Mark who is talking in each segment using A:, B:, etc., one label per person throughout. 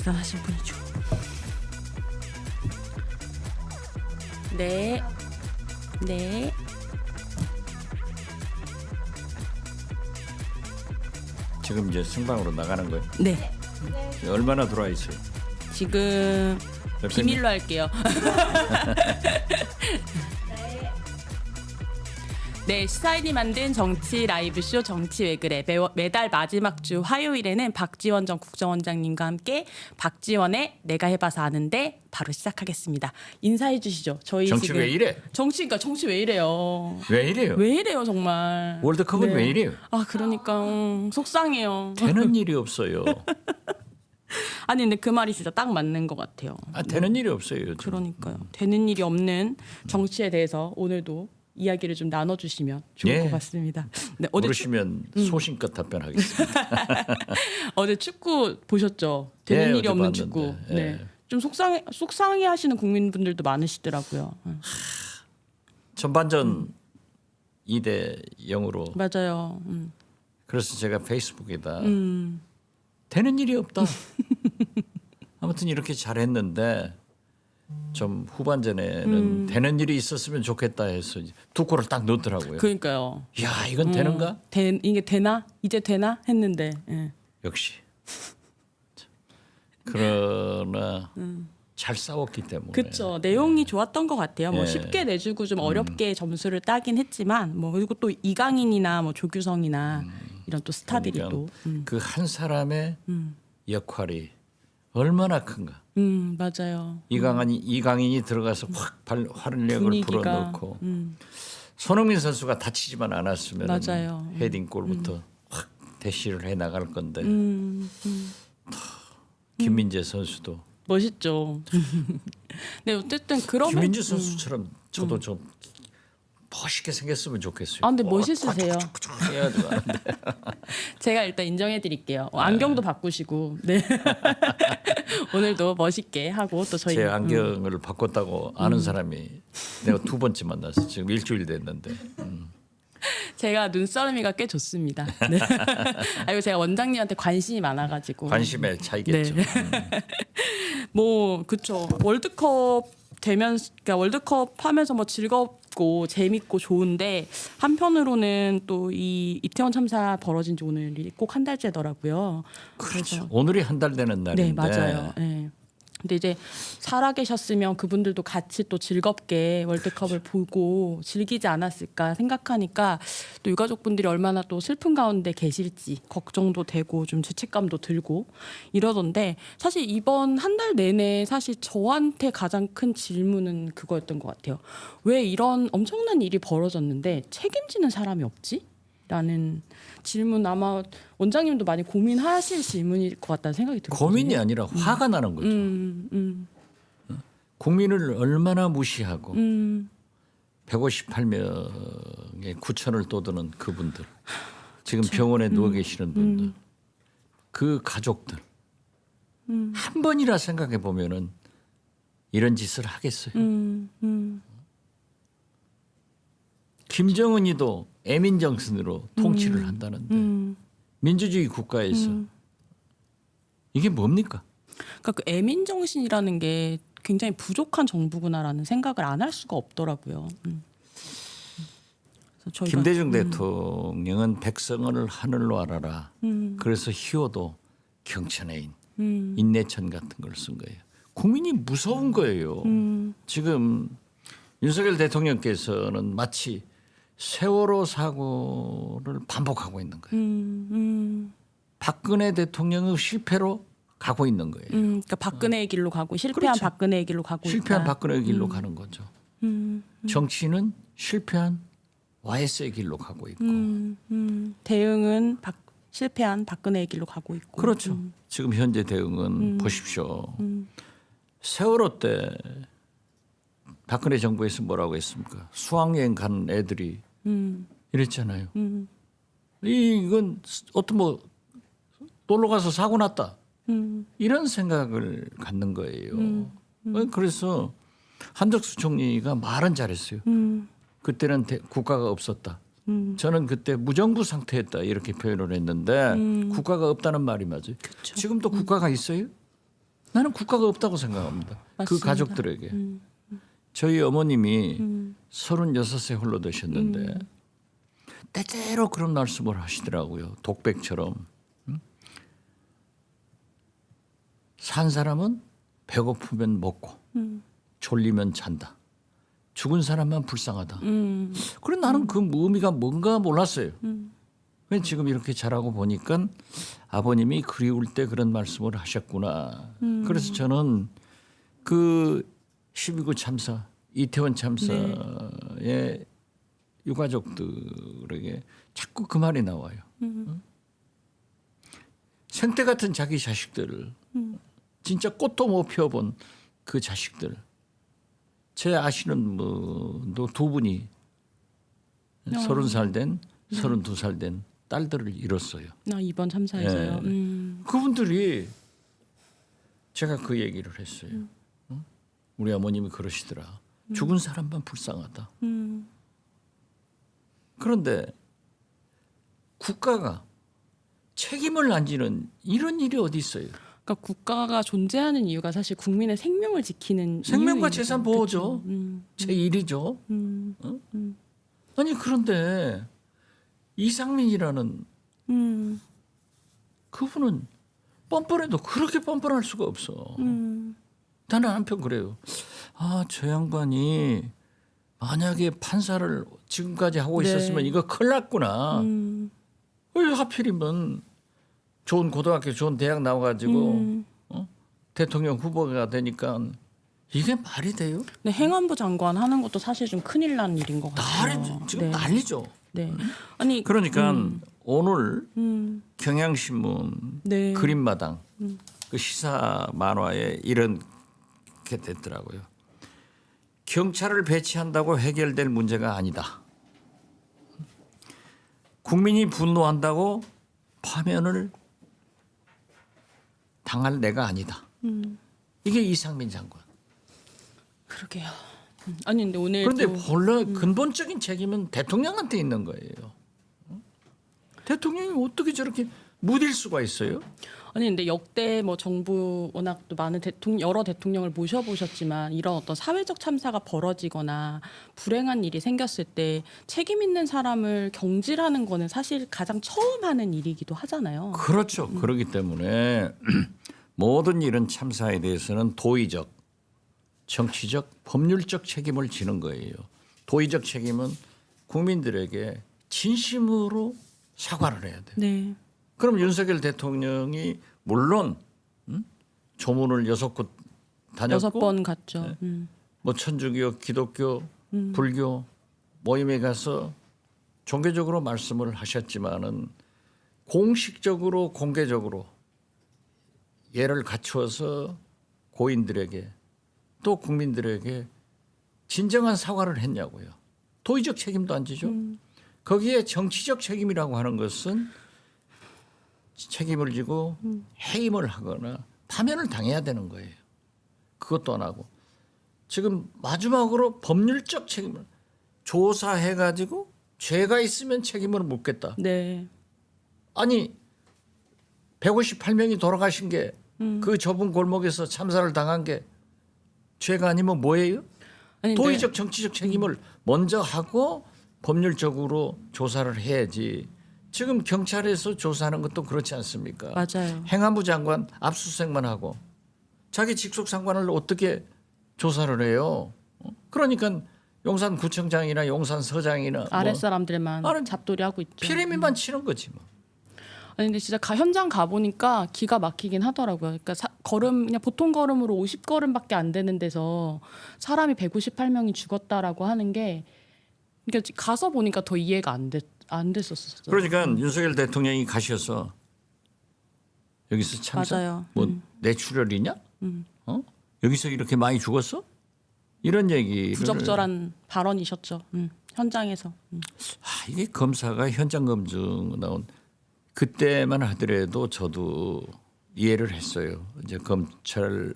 A: 대단하신 분이죠. 네. 네.
B: 지금 이제 생방으로 나가는 거예요?
A: 네.
B: 얼마나 들어와 있어요?
A: 지금 비밀로 할게요. 네, 시사인이 만든 정치 라이브쇼 정치 왜 그래. 매달 마지막 주 화요일에는 박지원 전 국정원장님과 함께 박지원의 내가 해봐서 아는데 바로 시작하겠습니다. 인사해 주시죠. 저희
B: 정치
A: 지금
B: 왜 이래?
A: 정치 왜 이래요?
B: 왜 이래요?
A: 왜 이래요 정말?
B: 월드컵은 왜 이래요?
A: 아 그러니까 속상해요.
B: 되는 일이 없어요.
A: 아니 근데 그 말이 진짜 딱 맞는 것 같아요.
B: 되는 일이 없어요. 요즘.
A: 그러니까요. 되는 일이 없는 정치에 대해서 오늘도 이야기를 좀 나눠주시면 좋을 것 같습니다. 네, 어제
B: 모르시면 소신껏 답변하겠습니다.
A: 어제 축구 보셨죠? 되는 일이
B: 어제
A: 없는
B: 봤는데.
A: 축구. 네. 좀 속상해하시는 국민분들도 많으시더라고요.
B: 전반전 2대 0으로.
A: 맞아요.
B: 그래서 제가 페이스북에다 되는 일이 없다. 아무튼 이렇게 잘했는데 좀 후반전에는 되는 일이 있었으면 좋겠다 해서 두 골을 딱 넣더라고요.
A: 그러니까요.
B: 야 이건 되는가?
A: 이게 되나? 이제 되나? 했는데. 예.
B: 역시. 그러나 잘 싸웠기 때문에.
A: 그렇죠. 내용이 좋았던 것 같아요. 뭐
B: 예.
A: 쉽게 내주고 좀 어렵게 점수를 따긴 했지만 뭐 그리고 또 이강인이나 뭐 조규성이나 이런 또 스타들이 또.
B: 그 한 사람의 역할이 얼마나 큰가.
A: 맞아요.
B: 이강인이 들어가서 확 활력을
A: 분위기가,
B: 불어넣고 손흥민 선수가 다치지만 않았으면
A: 맞아요.
B: 헤딩골부터 확 대시를 해 나갈 건데 김민재 선수도
A: 멋있죠. 네 어쨌든 그러면
B: 김민재 선수처럼 저도 좀 멋있게 생겼으면 좋겠어요.
A: 아 근데 멋있으세요.
B: 해가지고 하는데.
A: 제가 일단 인정해드릴게요. 안경도 바꾸시고 네. 오늘도 멋있게 하고 또 저희
B: 제 안경을 바꿨다고 아는 사람이 내가 두 번째 만났어. 지금 일주일 됐는데.
A: 제가 눈썰미가 꽤 좋습니다. 네. 아이고 제가 원장님한테 관심이 많아가지고
B: 관심의 차이겠죠.
A: 네. 뭐 그쵸. 월드컵 되면 그러니까 월드컵 하면서 뭐 즐겁고 재밌고 좋은데 한편으로는 또 이 이태원 참사 벌어진 지 오늘이 꼭 한 달째더라고요.
B: 그렇죠. 오늘이 한 달 되는 날인데.
A: 네 맞아요. 네. 근데 이제 살아계셨으면 그분들도 같이 또 즐겁게 월드컵을 보고 즐기지 않았을까 생각하니까 또 유가족분들이 얼마나 또 슬픈 가운데 계실지 걱정도 되고 좀 죄책감도 들고 이러던데 사실 이번 한 달 내내 사실 저한테 가장 큰 질문은 그거였던 것 같아요. 왜 이런 엄청난 일이 벌어졌는데 책임지는 사람이 없지? 라는 질문 아마 원장님도 많이 고민하실 질문일 것 같다는 생각이 들거든요.
B: 고민이 아니라 화가 나는 거죠. 국민을 얼마나 무시하고 158명의 구천을 떠드는 그분들 지금 병원에 누워 계시는 분들 그 가족들 한 번이라 생각해 보면은 이런 짓을 하겠어요. 김정은이도 애민정신으로 통치를 한다는데 민주주의 국가에서 이게 뭡니까?
A: 그러니까 그 애민 정신이라는 게 굉장히 부족한 정부구나라는 생각을 안 할 수가 없더라고요. 그래서 저희가
B: 김대중 대통령은 백성을 하늘로 알아라. 그래서 희호도 경천애인, 인내천 같은 걸 쓴 거예요. 국민이 무서운 거예요. 지금 윤석열 대통령께서는 마치 세월호 사고를 반복하고 있는 거예요. 박근혜 대통령의 실패로 가고 있는 거예요.
A: 그러니까 박근혜의 길로 가고 실패한
B: 그렇죠.
A: 박근혜의 길로 가고
B: 실패한
A: 있다.
B: 박근혜의 길로 가는 거죠. 정치는 실패한 YS의 길로 가고 있고.
A: 대응은 실패한 박근혜의 길로 가고 있고.
B: 그렇죠. 지금 현재 대응은 보십시오. 세월호 때 박근혜 정부에서 뭐라고 했습니까? 수학여행 간 애들이 이랬잖아요. 이건 어떤 뭐 놀러 가서 사고 났다. 이런 생각을 갖는 거예요. 그래서 한덕수 총리가 말은 잘했어요. 그때는 국가가 없었다. 저는 그때 무정부 상태였다 이렇게 표현을 했는데 국가가 없다는 말이 맞아요.
A: 그쵸.
B: 지금도 국가가 있어요? 나는 국가가 없다고 생각합니다. 그
A: 맞습니다.
B: 가족들에게. 저희 어머님이 36세 홀로 되셨는데 때때로 그런 말씀을 하시더라고요. 독백처럼. 산 사람은 배고프면 먹고 졸리면 잔다. 죽은 사람만 불쌍하다. 그래 나는 그 의미가 뭔가 몰랐어요. 왜 지금 이렇게 잘하고 보니까 아버님이 그리울 때 그런 말씀을 하셨구나. 그래서 저는 그 12구 참사, 이태원 참사의 유가족들에게 자꾸 그 말이 나와요. 생태 같은 자기 자식들을 진짜 꽃도 못 피워본 그 자식들. 제 아시는 분도 두 분이 30살 된, 32살 된 딸들을 잃었어요.
A: 이번 참사에서요.
B: 그분들이 제가 그 얘기를 했어요. 우리 어머님이 그러시더라. 죽은 사람만 불쌍하다. 그런데 국가가 책임을 안 지는 이런 일이 어디 있어요?
A: 그러니까 국가가 존재하는 이유가 사실 국민의 생명을 지키는
B: 생명과
A: 이유인
B: 재산
A: 거죠.
B: 보호죠. 제 일이죠. 아니 그런데 이상민이라는 그분은 뻔뻔해도 그렇게 뻔뻔할 수가 없어. 나는 한편 그래요. 저 양반이 만약에 판사를 지금까지 하고
A: 네.
B: 있었으면 이거 큰일 났구나. 왜 하필이면 좋은 고등학교 좋은 대학 나와가지고 대통령 후보가 되니까 이게 말이 돼요?
A: 네, 행안부 장관 하는 것도 사실 좀 큰일 난 일인 것 같아요.
B: 지금 난리죠.
A: 네. 아니
B: 그러니까 오늘 경향신문
A: 네.
B: 그림마당 그 시사 만화에 이런 게 됐더라고요. 경찰을 배치한다고 해결될 문제가 아니다. 국민이 분노한다고 파면을 당할 내가 아니다. 이게 이상민 장관.
A: 그러게요. 아니 근데 오늘
B: 그런데
A: 또
B: 본래 근본적인 책임은 대통령한테 있는 거예요. 대통령이 어떻게 저렇게 무딜 수가 있어요?
A: 아니 근데 역대 뭐 정부 워낙 또 많은 여러 대통령을 모셔보셨지만 이런 어떤 사회적 참사가 벌어지거나 불행한 일이 생겼을 때 책임 있는 사람을 경질하는 거는 사실 가장 처음 하는 일이기도 하잖아요.
B: 그렇죠. 그렇기 때문에 모든 이런 참사에 대해서는 도의적, 정치적, 법률적 책임을 지는 거예요. 도의적 책임은 국민들에게 진심으로 사과를 해야 돼요.
A: 네.
B: 그럼 윤석열 대통령이 물론 조문을 6곳 다녔고
A: 6번 갔죠.
B: 뭐 천주교, 기독교, 불교 모임에 가서 종교적으로 말씀을 하셨지만은 공식적으로 공개적으로 예를 갖추어서 고인들에게 또 국민들에게 진정한 사과를 했냐고요. 도의적 책임도 안 지죠. 거기에 정치적 책임이라고 하는 것은 책임을 지고 해임을 하거나 파면을 당해야 되는 거예요. 그것도 안 하고 지금 마지막으로 법률적 책임을 조사해가지고 죄가 있으면 책임을 묻겠다.
A: 네.
B: 아니 158명이 돌아가신 게 그 좁은 골목에서 참사를 당한 게 죄가 아니면 뭐예요?
A: 아니, 근데
B: 도의적 정치적 책임을 먼저 하고 법률적으로 조사를 해야지. 지금 경찰에서 조사하는 것도 그렇지 않습니까?
A: 맞아요.
B: 행안부 장관 압수수색만 하고 자기 직속 상관을 어떻게 조사를 해요? 그러니까 용산구청장이나 용산서장이나
A: 아랫사람들만
B: 뭐
A: 잡돌이하고 있죠.
B: 피레미만 치는 거지 뭐.
A: 아니 근데 진짜 현장 가 보니까 기가 막히긴 하더라고요. 그러니까 걸음 그냥 보통 걸음으로 50걸음밖에 안 되는 데서 사람이 158명이 죽었다라고 하는 게 그러니까 가서 보니까 더 이해가 안 됐었어요.
B: 그러니까 윤석열 대통령이 가셔서 여기서 참사
A: 맞아요.
B: 뭐 뇌출혈이냐? 어? 여기서 이렇게 많이 죽었어? 이런 얘기를
A: 부적절한 발언이셨죠. 현장에서.
B: 이게 검사가 현장 검증 나온 그때만 하더라도 저도 이해를 했어요. 이제 검찰에서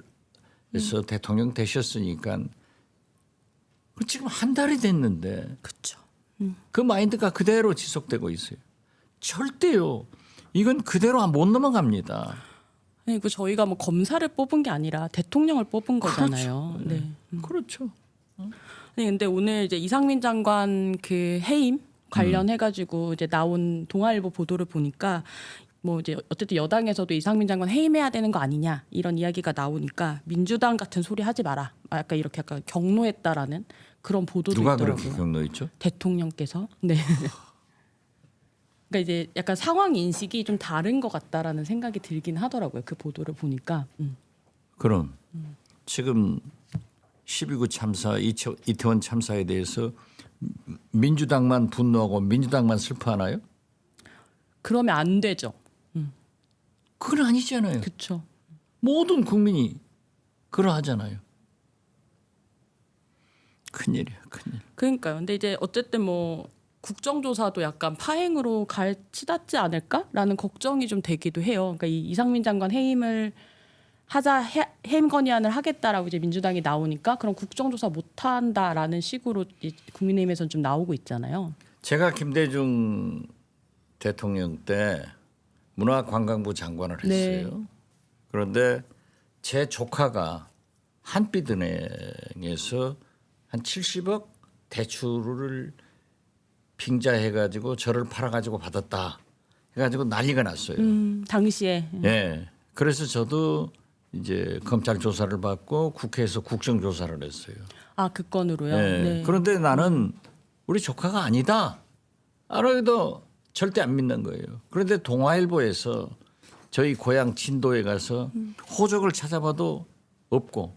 B: 대통령 되셨으니까 지금 한 달이 됐는데
A: 그렇죠.
B: 그 마인드가 그대로 지속되고 있어요. 절대요. 이건 그대로 못 넘어갑니다.
A: 아니 그 저희가 뭐 검사를 뽑은 게 아니라 대통령을 뽑은 거잖아요.
B: 그렇죠.
A: 네.
B: 그렇죠.
A: 아니 근데 오늘 이제 이상민 장관 그 해임 관련해 가지고 이제 나온 동아일보 보도를 보니까 뭐 이제 어쨌든 여당에서도 이상민 장관 해임해야 되는 거 아니냐 이런 이야기가 나오니까 민주당 같은 소리 하지 마라. 약간 이렇게 약간 경로했다라는 그런 보도도
B: 누가
A: 있더라고요.
B: 그렇게 경로했죠?
A: 대통령께서. 네. 그러니까 이제 약간 상황 인식이 좀 다른 것 같다라는 생각이 들긴 하더라고요. 그 보도를 보니까.
B: 그럼 지금 12구 참사 이태원 참사에 대해서 민주당만 분노하고 민주당만 슬퍼하나요?
A: 그러면 안 되죠.
B: 그건 아니잖아요.
A: 그렇죠.
B: 모든 국민이 그러하잖아요. 큰일이야, 큰일.
A: 그러니까요. 근데 이제 어쨌든 뭐 국정조사도 약간 파행으로 갈 치닫지 않을까라는 걱정이 좀 되기도 해요. 그러니까 이 이상민 장관 해임을 하자 해임 건의안을 하겠다라고 이제 민주당이 나오니까 그럼 국정조사 못 한다라는 식으로 국민의힘에서는 좀 나오고 있잖아요.
B: 제가 김대중 대통령 때 문화관광부 장관을 했어요.
A: 네.
B: 그런데 제 조카가 한빛은행에서 한 70억 대출을 빙자해가지고 저를 팔아가지고 받았다 해가지고 난리가 났어요.
A: 당시에.
B: 예. 그래서 저도 이제 검찰 조사를 받고 국회에서 국정조사를 했어요.
A: 그 건으로요.
B: 예.
A: 네.
B: 그런데 나는 우리 조카가 아니다. 알아도 절대 안 믿는 거예요. 그런데 동아일보에서 저희 고향 진도에 가서 호적을 찾아봐도 없고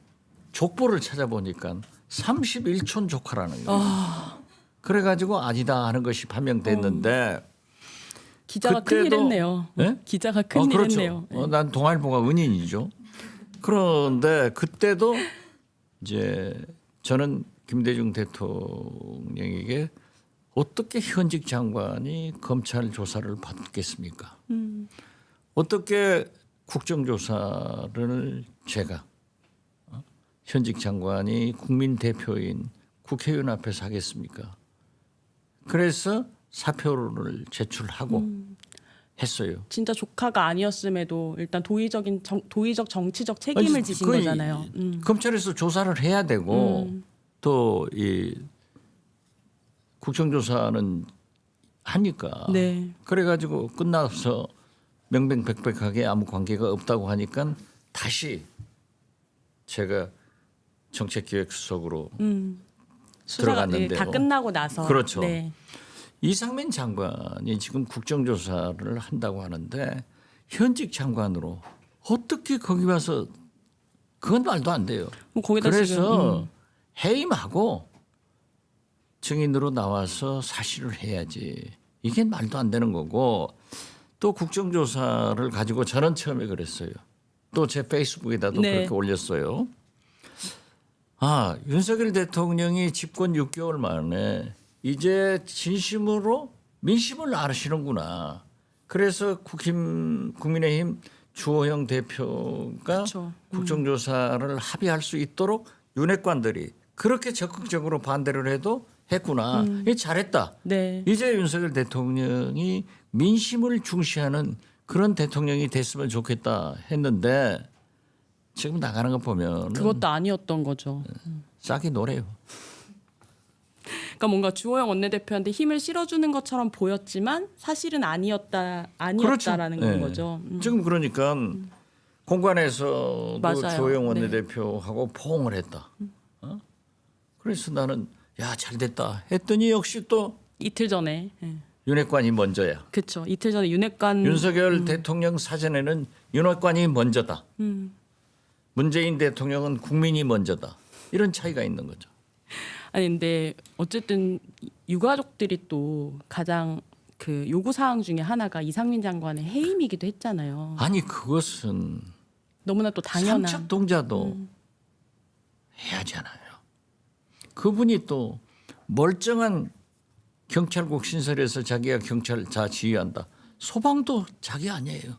B: 족보를 찾아보니까 31촌 조카라는 거예요. 그래가지고 아니다 하는 것이 판명됐는데
A: 기자가
B: 그때도-
A: 큰일했네요.
B: 예?
A: 기자가 큰일했네요.
B: 그렇죠. 난 동아일보가 은인이죠. 그런데 그때도 이제 저는 김대중 대통령에게 어떻게 현직 장관이 검찰 조사를 받겠습니까? 어떻게 국정조사를 제가 현직 장관이 국민 대표인 국회의원 앞에서 하겠습니까? 그래서 사표를 제출하고 했어요.
A: 진짜 조카가 아니었음에도 일단 도의적 정치적 책임을
B: 아니,
A: 지신
B: 거의
A: 거잖아요.
B: 검찰에서 조사를 해야 되고 또 이 국정조사는 하니까
A: 네.
B: 그래가지고 끝나서 명명백백하게 아무 관계가 없다고 하니까 다시 제가 정책기획수석으로
A: 수사가
B: 들어갔는데요.
A: 다 끝나고 나서.
B: 그렇죠.
A: 네.
B: 이상민 장관이 지금 국정조사를 한다고 하는데 현직 장관으로 어떻게 거기 와서 그건 말도 안 돼요.
A: 뭐 거기다
B: 그래서
A: 지금
B: 해임하고 증인으로 나와서 사실을 해야지. 이게 말도 안 되는 거고 또 국정조사를 가지고 저는 처음에 그랬어요. 또 제 페이스북에다도
A: 네.
B: 그렇게 올렸어요. 윤석열 대통령이 집권 6개월 만에 이제 진심으로 민심을 아시는구나. 그래서 국민의힘 주호영 대표가
A: 그쵸.
B: 국정조사를 합의할 수 있도록 윤핵관들이 그렇게 적극적으로 반대를 해도 했구나. 이 잘했다.
A: 네.
B: 이제 윤석열 대통령이 민심을 중시하는 그런 대통령이 됐으면 좋겠다 했는데 지금 나가는 거 보면
A: 그것도 아니었던 거죠.
B: 싹이 노래요.
A: 그러니까 뭔가 주호영 원내대표한테 힘을 실어주는 것처럼 보였지만 사실은 아니었다라는 건
B: 네.
A: 거죠.
B: 지금 그러니까 공관에서도
A: 맞아요.
B: 주호영
A: 네.
B: 원내대표하고 포옹을 했다. 그래서 나는 야 잘됐다 했더니 역시 또
A: 이틀 전에. 예.
B: 윤핵관이 먼저야.
A: 그렇죠. 이틀 전에 윤핵관
B: 윤석열 대통령 사전에는 윤핵관이 먼저다. 문재인 대통령은 국민이 먼저다. 이런 차이가 있는 거죠.
A: 아니 근데 어쨌든 유가족들이 또 가장 그 요구 사항 중에 하나가 이상민 장관의 해임이기도 했잖아요.
B: 아니 그것은
A: 너무나 또 당연한.
B: 삼척동자도 해야잖아요. 그분이 또 멀쩡한 경찰국 신설해서 자기가 경찰자 지휘한다. 소방도 자기 아니에요.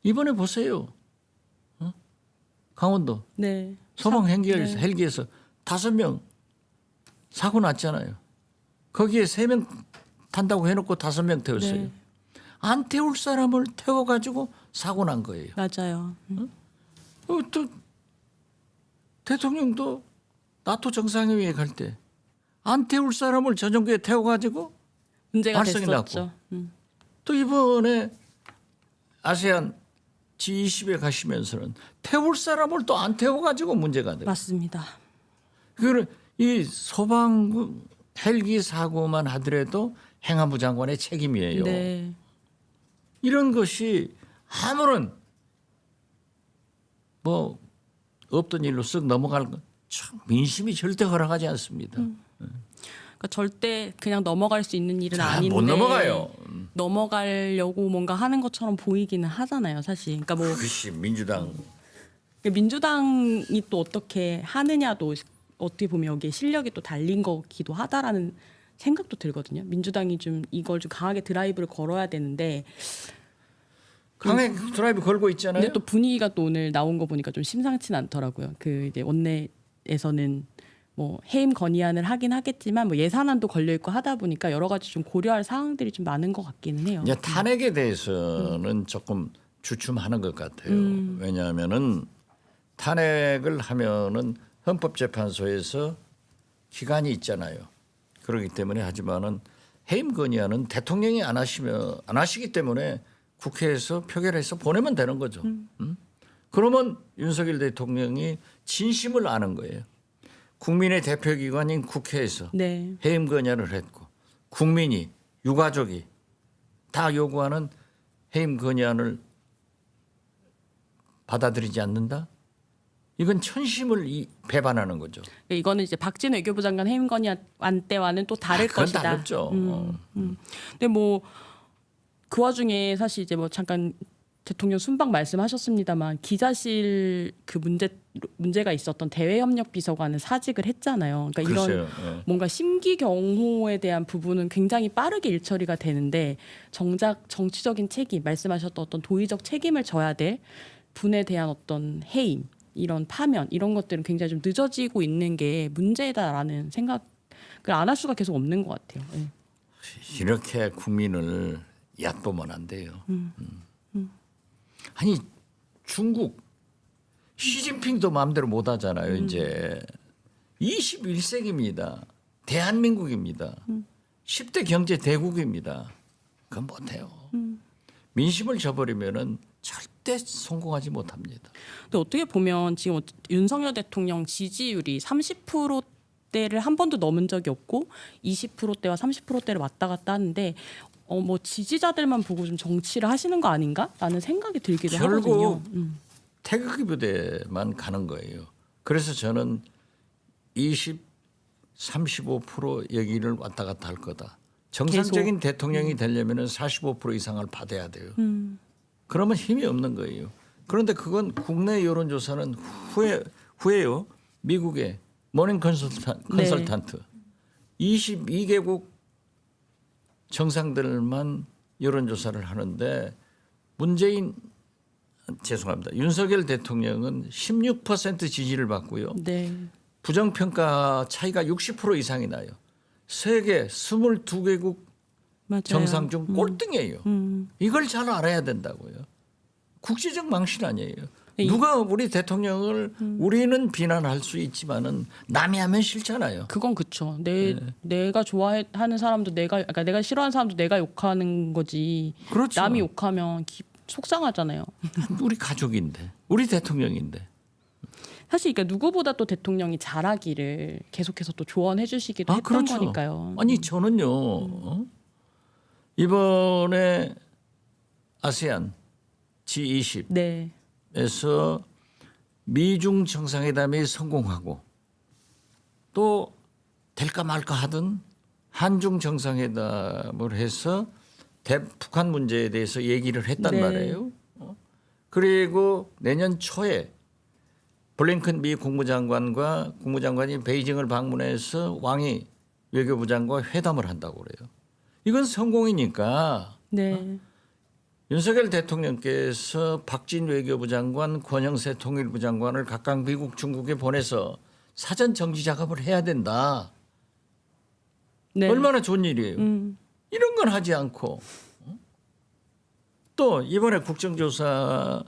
B: 이번에 보세요. 강원도
A: 네.
B: 소방
A: 네.
B: 헬기에서 5명 사고 났잖아요. 거기에 3명 탄다고 해놓고 5명 태웠어요.
A: 네.
B: 안 태울 사람을 태워가지고 사고 난 거예요.
A: 맞아요.
B: 또 대통령도 나토 정상회의에 갈 때 안 태울 사람을 저정부에 태워가지고
A: 문제가
B: 발성이
A: 됐었죠.
B: 또 이번에 아세안 G20에 가시면서는 태울 사람을 또 안 태워가지고 문제가 돼요.
A: 맞습니다.
B: 그걸 이 소방 헬기 사고만 하더라도 행안부 장관의 책임이에요.
A: 네.
B: 이런 것이 아무런 뭐 없던 일로 쓱 넘어갈 것, 참 민심이 절대 허락하지 않습니다.
A: 그러니까 절대 그냥 넘어갈 수 있는 일은 아닌데
B: 못 넘어가요.
A: 넘어가려고 뭔가 하는 것처럼 보이기는 하잖아요, 사실. 그러니까 뭐
B: 그것이 민주당
A: 민주당이 또 어떻게 하느냐도 어떻게 보면 여기에 실력이 또 달린 거기도 하다라는 생각도 들거든요. 민주당이 좀 이걸 좀 강하게 드라이브를 걸어야 되는데
B: 강하게 드라이브 걸고 있잖아요.
A: 근데 또 분위기가 또 오늘 나온 거 보니까 좀 심상치는 않더라고요. 그 이제 원내에서는 뭐 해임 건의안을 하긴 하겠지만 뭐 예산안도 걸려 있고 하다 보니까 여러 가지 좀 고려할 사항들이 좀 많은 것 같기는 해요.
B: 이제 탄핵에 대해서는 조금 주춤하는 것 같아요. 왜냐하면은 탄핵을 하면은 헌법재판소에서 기간이 있잖아요. 그렇기 때문에 하지만은 해임 건의안은 대통령이 안 하시기 때문에 국회에서 표결해서 보내면 되는 거죠. 그러면 윤석열 대통령이 진심을 아는 거예요. 국민의 대표기관인 국회에서
A: 네.
B: 해임 건의안을 했고 국민이 유가족이 다 요구하는 해임 건의안을 받아들이지 않는다? 이건 천심을 배반하는 거죠.
A: 그러니까 이거는 이제 박진 외교부 장관 해임 건의안 때와는 또 다를
B: 그건
A: 것이다.
B: 다르죠.
A: 근데 뭐 그 와중에 사실 이제 뭐 잠깐 대통령 순방 말씀하셨습니다만 기자실 그 문제가 있었던 대외협력비서관은 사직을 했잖아요. 그러니까 이런
B: 글쎄요. 예.
A: 뭔가 심기 경호에 대한 부분은 굉장히 빠르게 일처리가 되는데 정작 정치적인 책임 말씀하셨던 어떤 도의적 책임을 져야 될 분에 대한 어떤 해임 이런 파면 이런 것들은 굉장히 좀 늦어지고 있는 게 문제다라는 생각을 안 할 수가 계속 없는 것 같아요. 예.
B: 이렇게 국민을 얕보면 안 돼요. 아니 중국 시진핑도 마음대로 못 하잖아요. 이제 21세기입니다. 대한민국입니다. 10대 경제 대국입니다. 그건 못해요. 민심을 저버리면은 절대 성공하지 못합니다.
A: 근데 어떻게 보면 지금 윤석열 대통령 지지율이 30%대를 한 번도 넘은 적이 없고 20%대와 30%대를 왔다 갔다 하는데 뭐 지지자들만 보고 좀 정치를 하시는 거 아닌가라는 생각이 들기도 하거든요.
B: 태극기 부대만 가는 거예요. 그래서 저는 35% 여기를 왔다 갔다 할 거다. 정상적인 대통령이 되려면 45% 이상을 받아야 돼요. 그러면 힘이 없는 거예요. 그런데 그건 국내 여론조사는 후에요. 미국의 모닝 컨설턴트 22개국 정상들만 여론조사를 하는데 문재인 죄송합니다. 윤석열 대통령은 16% 지지를 받고요.
A: 네.
B: 부정평가 차이가 60% 이상이 나요. 세계 22개국
A: 맞아요.
B: 정상 중 꼴등이에요. 이걸 잘 알아야 된다고요. 국제적 망신 아니에요.
A: 네,
B: 누가 우리 대통령을 우리는 비난할 수 있지만은 남이 하면 싫잖아요.
A: 그건 그쵸.
B: 네.
A: 내가 좋아하는 사람도 그러니까 내가 싫어하는 사람도 내가 욕하는 거지.
B: 그렇죠.
A: 남이 욕하면 속상하잖아요.
B: 우리 가족인데, 우리 대통령인데.
A: 사실 그러니까 누구보다 또 대통령이 잘하기를 계속해서 또 조언해 주시기도 했던
B: 그렇죠.
A: 거니까요.
B: 아니 저는요 이번에 아세안 G20에서
A: 네.
B: 미중 정상회담이 성공하고 또 될까 말까 하던 한중 정상회담을 해서 북한 문제에 대해서 얘기를 했단
A: 네.
B: 말이에요. 그리고 내년 초에 블링컨 미 국무장관과 국무장관이 베이징을 방문해서 왕이 외교부장과 회담을 한다고 그래요. 이건 성공이니까
A: 네.
B: 윤석열 대통령께서 박진 외교부 장관, 권영세 통일부 장관을 각각 미국, 중국에 보내서 사전 정지 작업을 해야 된다.
A: 네.
B: 얼마나 좋은 일이에요. 이런 건 하지 않고 또 이번에 국정조사도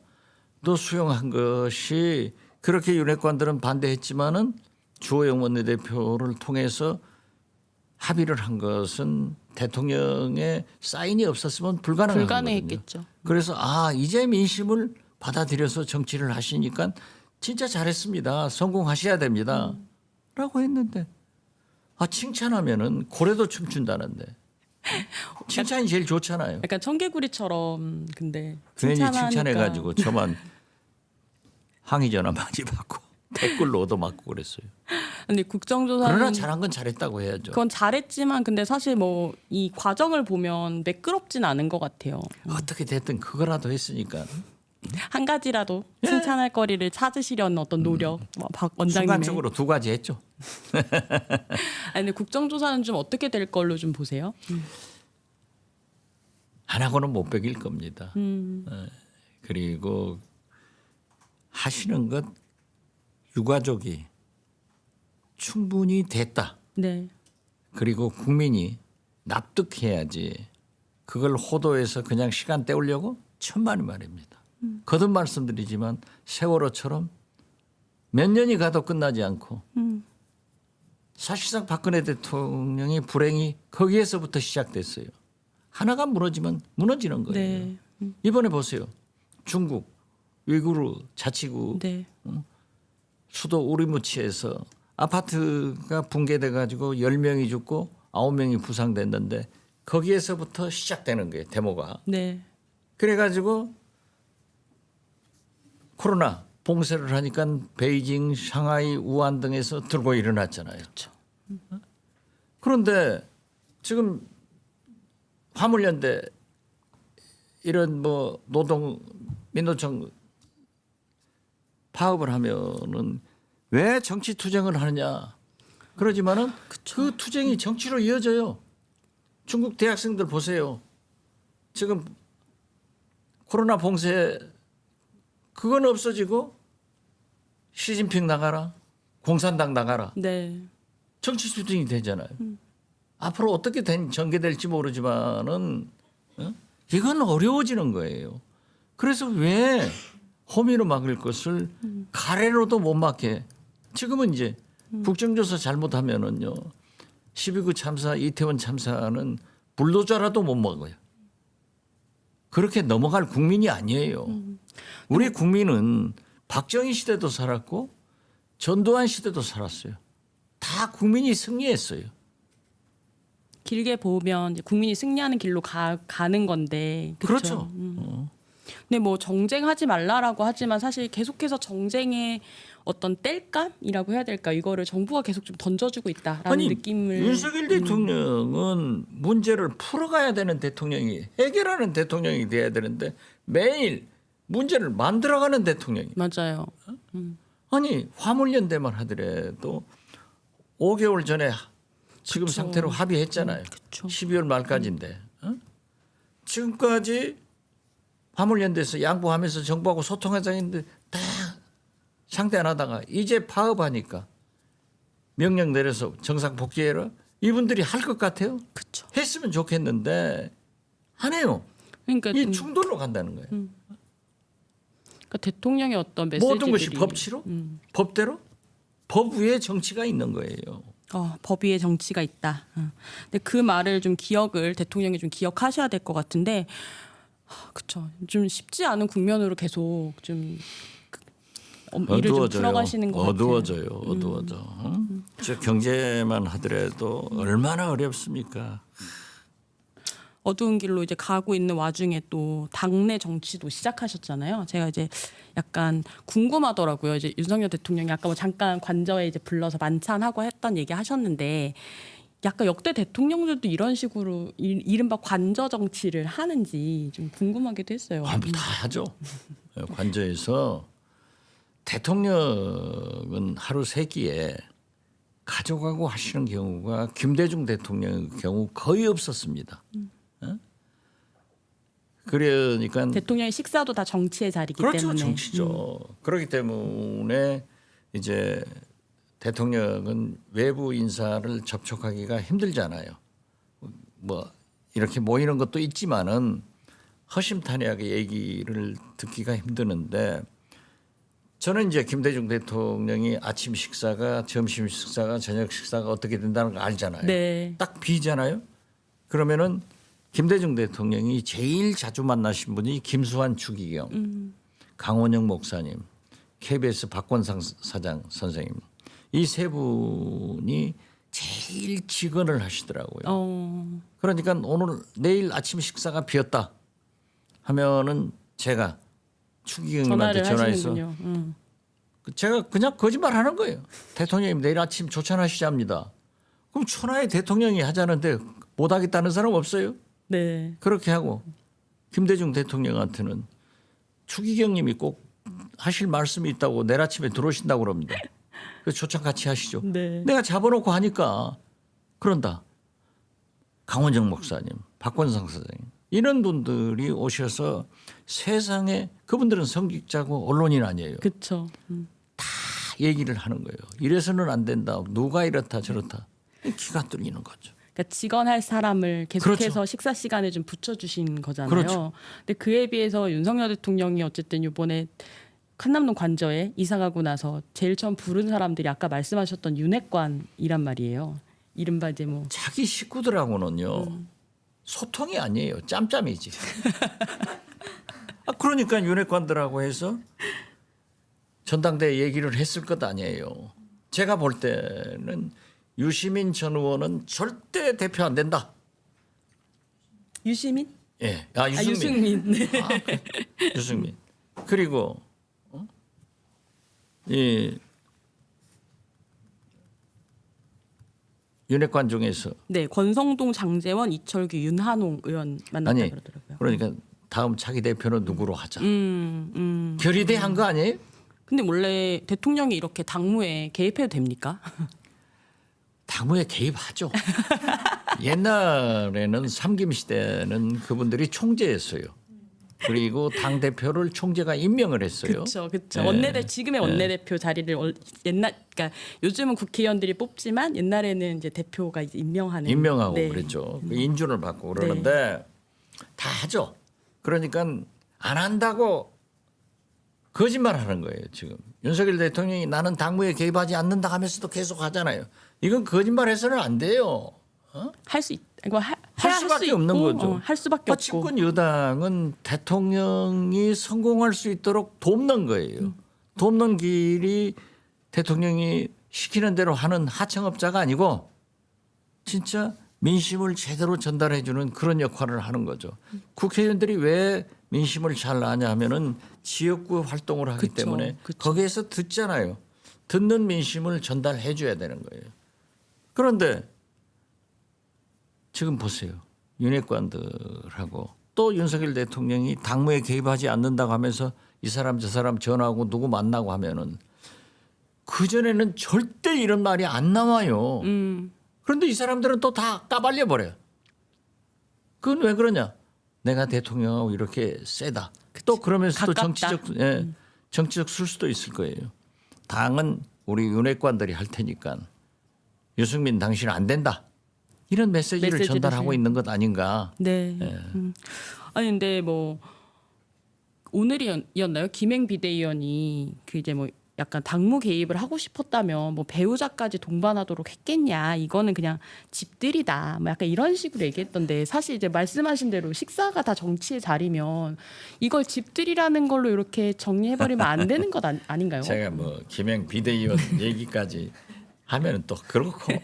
B: 수용한 것이 그렇게 윤핵관들은 반대했지만은 주호영 원내대표를 통해서 합의를 한 것은 대통령의 사인이 없었으면 불가능하거든요.
A: 불가능했겠죠.
B: 그래서 이제 민심을 받아들여서 정치를 하시니까 진짜 잘했습니다. 성공하셔야 됩니다. 라고 했는데 칭찬하면은 고래도 춤춘다는데 칭찬이 제일 좋잖아요.
A: 약간 청개구리처럼 근데
B: 괜히
A: 칭찬하니까
B: 칭찬해가지고 저만 항의 전화 많이 받고 댓글로 얻어맞고 그랬어요.
A: 근데 국정조사는
B: 그러나 잘한 건 잘했다고 해야죠.
A: 그건 잘했지만 근데 사실 뭐 이 과정을 보면 매끄럽진 않은 것 같아요.
B: 어떻게 됐든 그거라도 했으니까
A: 한 가지라도
B: 예.
A: 칭찬할 거리를 찾으시려는 어떤 노력, 박 원장님의.
B: 순간적으로 두 가지 했죠.
A: 아니, 근데 국정조사는 좀 어떻게 될 걸로 좀 보세요?
B: 하나고는 못 베길 겁니다. 그리고 하시는 것 유가족이 충분히 됐다.
A: 네,
B: 그리고 국민이 납득해야지 그걸 호도해서 그냥 시간 때우려고 천만의 말입니다. 거듭 말씀드리지만 세월호처럼 몇 년이 가도 끝나지 않고 사실상 박근혜 대통령의 불행이 거기에서부터 시작됐어요. 하나가 무너지면 무너지는 거예요.
A: 네,
B: 이번에 보세요. 중국 위구르 자치구
A: 네,
B: 수도 우리무치에서 아파트가 붕괴돼 가지고 10명이 죽고 9명이 부상됐는데 거기에서부터 시작되는 거예요. 데모가.
A: 네,
B: 그래가지고 코로나 봉쇄를 하니까 베이징, 상하이, 우한 등에서 들고 일어났잖아요.
A: 그렇죠.
B: 그런데 지금 화물연대 이런 뭐 노동 민노총 파업을 하면은 왜 정치 투쟁을 하느냐 그러지만은 그 투쟁이 정치로 이어져요. 중국 대학생들 보세요. 지금 코로나 봉쇄 그건 없어지고 시진핑 나가라, 공산당 나가라.
A: 네,
B: 정치 투쟁이 되잖아요. 앞으로 어떻게 전개될지 모르지만은 이건 어려워지는 거예요. 그래서 왜 호미로 막을 것을 가래로도 못 막게. 지금은 이제 국정조사 잘못하면은요 12구 참사, 이태원 참사는 불도저라도 못 먹어요. 그렇게 넘어갈 국민이 아니에요. 우리 국민은 박정희 시대도 살았고 전두환 시대도 살았어요. 다 국민이 승리했어요.
A: 길게 보면 이제 국민이 승리하는 길로 가는 건데. 그쵸?
B: 그렇죠.
A: 근데 뭐 정쟁하지 말라라고 하지만 사실 계속해서 정쟁의 어떤 땔감이라고 해야 될까 이거를 정부가 계속 좀 던져주고 있다라는 느낌을.
B: 윤석열 대통령은 문제를 풀어가야 되는 대통령이 해결하는 대통령이 돼야 되는데 매일 문제를 만들어가는 대통령이.
A: 맞아요.
B: 아니 화물연대만 하더라도 5개월 전에 지금
A: 그쵸.
B: 상태로 합의했잖아요.
A: 그쵸.
B: 12월 말까지인데 지금까지 화물연대에서 양보하면서 정부하고 소통하자는데 다 상대 안 하다가 이제 파업하니까 명령 내려서 정상 복귀해라. 이분들이 할 것 같아요.
A: 그렇죠.
B: 했으면 좋겠는데 안 해요.
A: 그러니까,
B: 이 충돌로 간다는 거예요.
A: 그러니까 대통령의 어떤 메시지들이
B: 모든 것이 법치로, 법대로, 법 위에 정치가 있는 거예요.
A: 법 위에 정치가 있다. 근데 그 말을 좀 기억을 대통령이 좀 기억하셔야 될 것 같은데, 그렇죠. 좀 쉽지 않은 국면으로 계속 좀 일을 좀 풀어가시는 것 같아요.
B: 어두워져. 저 경제만 하더라도 얼마나 어렵습니까?
A: 어두운 길로 이제 가고 있는 와중에 또 당내 정치도 시작하셨잖아요. 제가 이제 약간 궁금하더라고요. 이제 윤석열 대통령이 아까 뭐 잠깐 관저에 이제 불러서 만찬하고 했던 얘기 하셨는데, 약간 역대 대통령들도 이런 식으로 이른바 관저 정치를 하는지 좀 궁금하기도 했어요.
B: 다 하죠. 관저에서 대통령은 하루 세 끼에 가져가고 하시는 경우가 김대중 대통령의 경우 거의 없었습니다. 그러니까
A: 대통령의 식사도 다 정치의 자리이기
B: 그렇죠,
A: 때문에.
B: 정치죠. 그렇기 때문에 이제 대통령은 외부 인사를 접촉하기가 힘들잖아요. 뭐 이렇게 모이는 것도 있지만은 허심탄회하게 얘기를 듣기가 힘드는데, 저는 이제 김대중 대통령이 아침 식사가, 점심 식사가, 저녁 식사가 어떻게 된다는 거 알잖아요.
A: 네.
B: 딱 비잖아요. 그러면은 김대중 대통령이 제일 자주 만나신 분이 김수환 추기경, 강원영 목사님, KBS 박권상 사장 선생님, 이 세 분이 제일 직언을 하시더라고요. 그러니까 오늘 내일 아침 식사가 비었다 하면은 제가 추기경님한테 전화해서 제가 그냥 거짓말하는 거예요. 대통령님 내일 아침 조찬하시자입니다. 그럼 천하의 대통령이 하자는데 못하겠다는 사람 없어요?
A: 네.
B: 그렇게 하고 김대중 대통령한테는 추기경님이 꼭 하실 말씀이 있다고 내일 아침에 들어오신다고 그럽니다. 그래서 초청 같이 하시죠.
A: 네.
B: 내가 잡아놓고 하니까 그런다. 강원정 목사님, 박권상 사장님 이런 분들이 오셔서 세상에, 그분들은 성직자고 언론인 아니에요.
A: 그렇죠.
B: 다 얘기를 하는 거예요. 이래서는 안 된다. 누가 이렇다 저렇다. 기가 뚫리는 거죠.
A: 그러니까 직언할 사람을 계속해서
B: 그렇죠.
A: 식사 시간에 좀 붙여주신 거잖아요.
B: 그렇죠.
A: 근데 그에 비해서 윤석열 대통령이 어쨌든 이번에 한남동 관저에 이사 가고 나서 제일 처음 부른 사람들이 아까 말씀하셨던 윤핵관이란 말이에요. 이른바 이제 뭐
B: 자기 식구들하고는요 소통이 아니에요. 짬짬이지. 그러니까 윤핵관들하고 해서 전당대회 얘기를 했을 것 아니에요. 제가 볼 때는 유시민 전 의원은 절대 대표 안 된다.
A: 유시민?
B: 예,
A: 유승민. 네.
B: 그래. 유승민. 그리고 이 윤핵관 중에서
A: 네, 권성동, 장제원, 이철규, 윤한홍 의원 만났다
B: 아니
A: 그러더라고요.
B: 그러니까 다음 차기 대표는 누구로 하자. 결의대 한 거 아니에요?
A: 근데 원래 대통령이 이렇게 당무에 개입해도 됩니까?
B: 당무에 개입하죠. 옛날에는 삼김 시대는 그분들이 총재였어요. 그리고 당 대표를 총재가 임명을 했어요.
A: 그렇죠, 그렇죠.
B: 예.
A: 지금의 원내대표 자리를 그러니까 요즘은 국회의원들이 뽑지만 옛날에는 이제 대표가 이제
B: 임명하고
A: 네.
B: 그랬죠. 그 인준을 받고 그러는데 다 하죠. 그러니까 안 한다고 거짓말하는 거예요. 지금 윤석열 대통령이 나는 당무에 개입하지 않는다 하면서도 계속 하잖아요. 이건 거짓말해서는 안 돼요.
A: 할 수 있. 이거 할
B: 수밖에
A: 수 있고,
B: 없는 거죠.
A: 할 수밖에 없고.
B: 집권 여당은 대통령이 성공할 수 있도록 돕는 거예요. 돕는 길이 대통령이 시키는 대로 하는 하청업자가 아니고 진짜 민심을 제대로 전달해 주는 그런 역할을 하는 거죠. 국회의원들이 왜 민심을 잘 아냐 하면은 지역구 활동을 하기
A: 그쵸,
B: 때문에
A: 그쵸.
B: 거기에서 듣잖아요. 듣는 민심을 전달해 줘야 되는 거예요. 그런데 지금 보세요. 윤핵관들하고 또 윤석열 대통령이 당무에 개입하지 않는다고 하면서 이 사람 저 사람 전화하고 누구 만나고 하면은 그전에는 절대 이런 말이 안 나와요. 그런데 이 사람들은 또 다 까발려 버려요. 그건 왜 그러냐? 내가 대통령하고 이렇게 세다. 또 그러면서도
A: 가깝다.
B: 정치적 술수도 있을 거예요. 당은 우리 윤핵관들이 할 테니까 유승민 당신은 안 된다. 이런 메시지를 전달하고 있는 것 아닌가.
A: 네. 아니 근데 뭐 오늘이었나요? 김행 비대위원이 그 이제 뭐 약간 당무 개입을 하고 싶었다면 뭐 배우자까지 동반하도록 했겠냐? 이거는 그냥 집들이다. 뭐 약간 이런 식으로 얘기했던데 사실 이제 말씀하신 대로 식사가 다 정치의 자리면 이걸 집들이라는 걸로 이렇게 정리해버리면 안 되는 것 아닌가요?
B: 제가 뭐 김행 비대위원 얘기까지 하면은 또 그렇고.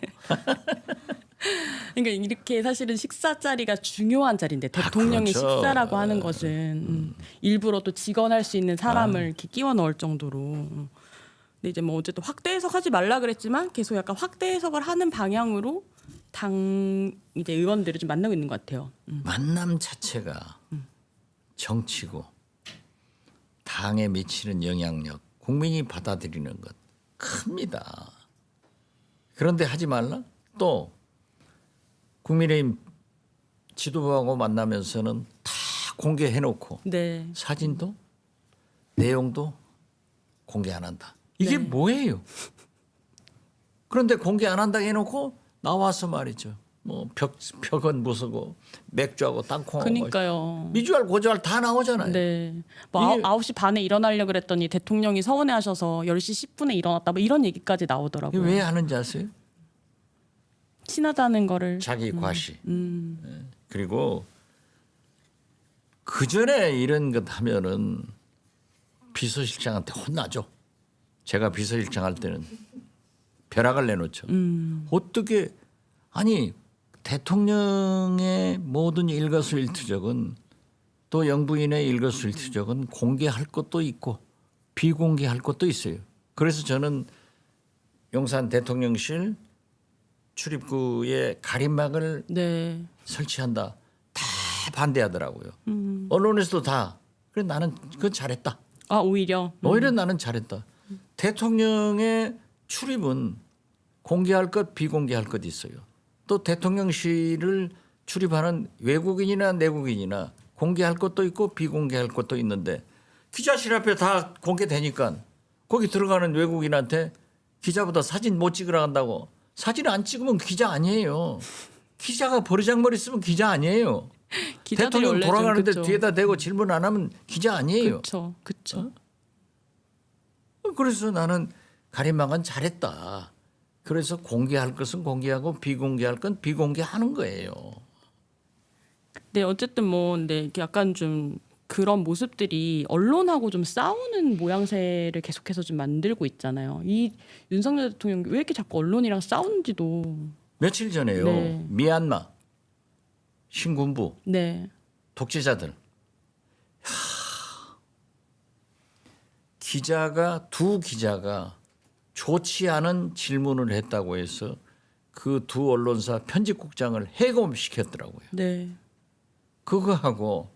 A: 그러니까 이렇게 사실은 식사 자리가 중요한 자리인데 대통령의
B: 그렇죠.
A: 식사라고 하는 것은 일부러 또 직언할 수 있는 사람을 이렇게 끼워 넣을 정도로. 근데 이제 뭐 어쨌든 확대 해석하지 말라 그랬지만 계속 약간 확대 해석을 하는 방향으로 당 이제 의원들을 좀 만나고 있는 것 같아요.
B: 만남 자체가 정치고 당에 미치는 영향력, 국민이 받아들이는 것 큽니다. 그런데 하지 말라? 또 국민의힘 지도부하고 만나면서는 다 공개해놓고
A: 네.
B: 사진도 내용도 공개 안 한다. 이게 뭐예요? 그런데 공개 안 한다고 해놓고 나와서 말이죠. 뭐 벽은 무서고 맥주하고 땅콩하고
A: 그러니까요.
B: 미주알 고주알 다 나오잖아요.
A: 네. 뭐 9시 반에 일어나려고 그랬더니 대통령이 서운해하셔서 10시 10분에 일어났다. 뭐 이런 얘기까지
B: 이게
A: 나오더라고요.
B: 왜 하는지 아세요?
A: 친하다는 거를.
B: 자기 과시. 그리고 그 전에 이런 것 하면은 비서실장한테 혼나죠. 제가 비서실장 할 때는 벼락을 내놓죠. 어떻게 아니 대통령의 모든 일거수일투족은 또 영부인의 일거수일투족은 공개할 것도 있고 비공개할 것도 있어요. 그래서 저는 용산 대통령실 출입구에 가림막을
A: 네.
B: 설치한다. 다 반대하더라고요. 언론에서도 다. 그래 나는 그건 잘했다.
A: 아 오히려.
B: 오히려 나는 잘했다. 대통령의 출입은 공개할 것 비공개할 것 있어요. 또 대통령실을 출입하는 외국인이나 내국인이나 공개할 것도 있고 비공개할 것도 있는데 기자실 앞에 다 공개되니까 거기 들어가는 외국인한테 기자보다 사진 못 찍으라 한다고 사진 안 찍으면 기자 아니에요. 기자가 버르장머리 쓰면 기자 아니에요. 대통령
A: 원래
B: 돌아가는데
A: 좀
B: 뒤에다 대고 질문 안 하면 기자 아니에요.
A: 그렇죠. 그렇죠.
B: 그래서 나는 가림막은 잘했다. 그래서 공개할 것은 공개하고 비공개할 건 비공개하는 거예요.
A: 네, 어쨌든 뭐 근데 이렇게 약간 좀 그런 모습들이 언론하고 좀 싸우는 모양새를 계속해서 좀 만들고 있잖아요. 이 윤석열 대통령이 왜 이렇게 자꾸 언론이랑 싸우는지도.
B: 며칠 전에요.
A: 네.
B: 미얀마 신군부
A: 네.
B: 독재자들 두 기자가 좋지 않은 질문을 했다고 해서 그 두 언론사 편집국장을 해고시켰더라고요.
A: 네.
B: 그거하고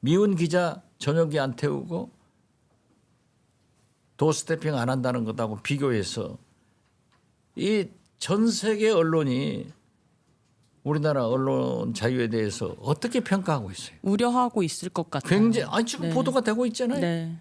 B: 미운 기자 저녁에 안 태우고 도어스태핑 안 한다는 것하고 비교해서 이 전 세계 언론이 우리나라 언론 자유에 대해서 어떻게 평가하고 있어요?
A: 우려하고 있을 것 같아요.
B: 굉장히 지금
A: 네.
B: 보도가 되고 있잖아요.
A: 네.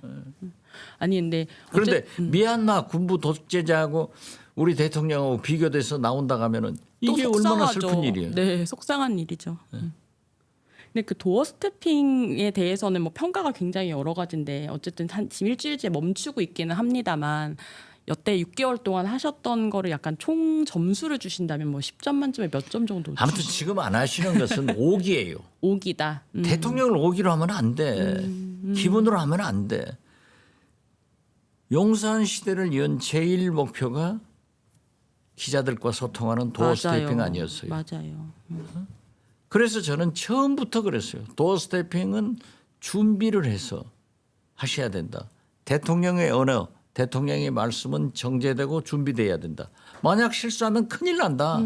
A: 아니 근데
B: 그런데 미얀마 군부 독재자하고 우리 대통령하고 비교돼서 나온다 하면은
A: 또
B: 이게 얼마나
A: 속상하죠.
B: 슬픈 일이에요.
A: 네, 속상한 일이죠. 근데 그 도어 스태핑에 대해서는 뭐 평가가 굉장히 여러 가지인데 어쨌든 한 지금 일주일째 멈추고 있기는 합니다만 여태 6개월 동안 하셨던 거를 약간 총 점수를 주신다면 뭐 10점 만점에 몇 점 정도?
B: 아무튼 지금 안 하시는 것은 오기예요.
A: 오기다.
B: 대통령을 오기로 하면 안 돼. 기분으로 하면 안 돼. 용산 시대를 연 제일 목표가 기자들과 소통하는 도어 스태핑 아니었어요.
A: 맞아요.
B: 그래서 저는 처음부터 그랬어요. 도어 스태핑은 준비를 해서 하셔야 된다. 대통령의 언어, 대통령의 말씀은 정제되고 준비돼야 된다. 만약 실수하면 큰일 난다.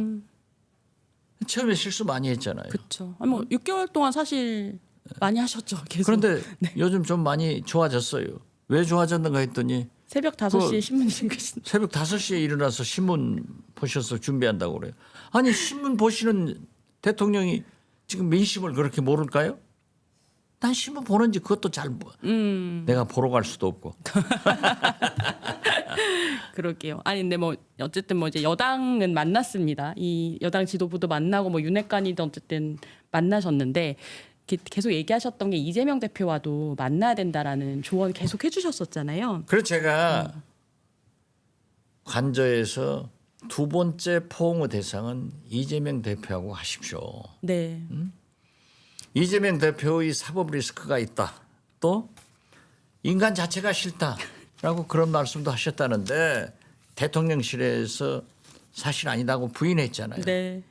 B: 처음에 실수 많이 했잖아요.
A: 그렇죠. 뭐 6개월 동안 사실 많이 하셨죠. 계속.
B: 그런데 요즘 좀 많이 좋아졌어요. 왜 좋아졌는가 했더니
A: 새벽 5시에 신문 읽으신.
B: 새벽 5시에 일어나서 신문 보셔서 준비한다고 그래요. 아니 신문 보시는 대통령이 지금 민심을 그렇게 모를까요? 난 신문 보는지 그것도 잘 내가 보러 갈 수도 없고.
A: 그러게요. 아니 근데 뭐 어쨌든 뭐 이제 여당은 만났습니다. 이 여당 지도부도 만나고 뭐 윤핵관이든 어쨌든 만나셨는데 계속 얘기하셨던 게 이재명 대표와도 만나야 된다라는 조언 계속 해주셨었잖아요.
B: 그래서 제가 관저에서 두 번째 포옹의 대상은 이재명 대표하고 하십시오.
A: 네.
B: 이재명 대표의 사법 리스크가 있다. 또 인간 자체가 싫다라고 그런 말씀도 하셨다는데 대통령실에서 사실 아니다고 부인했잖아요.
A: 네.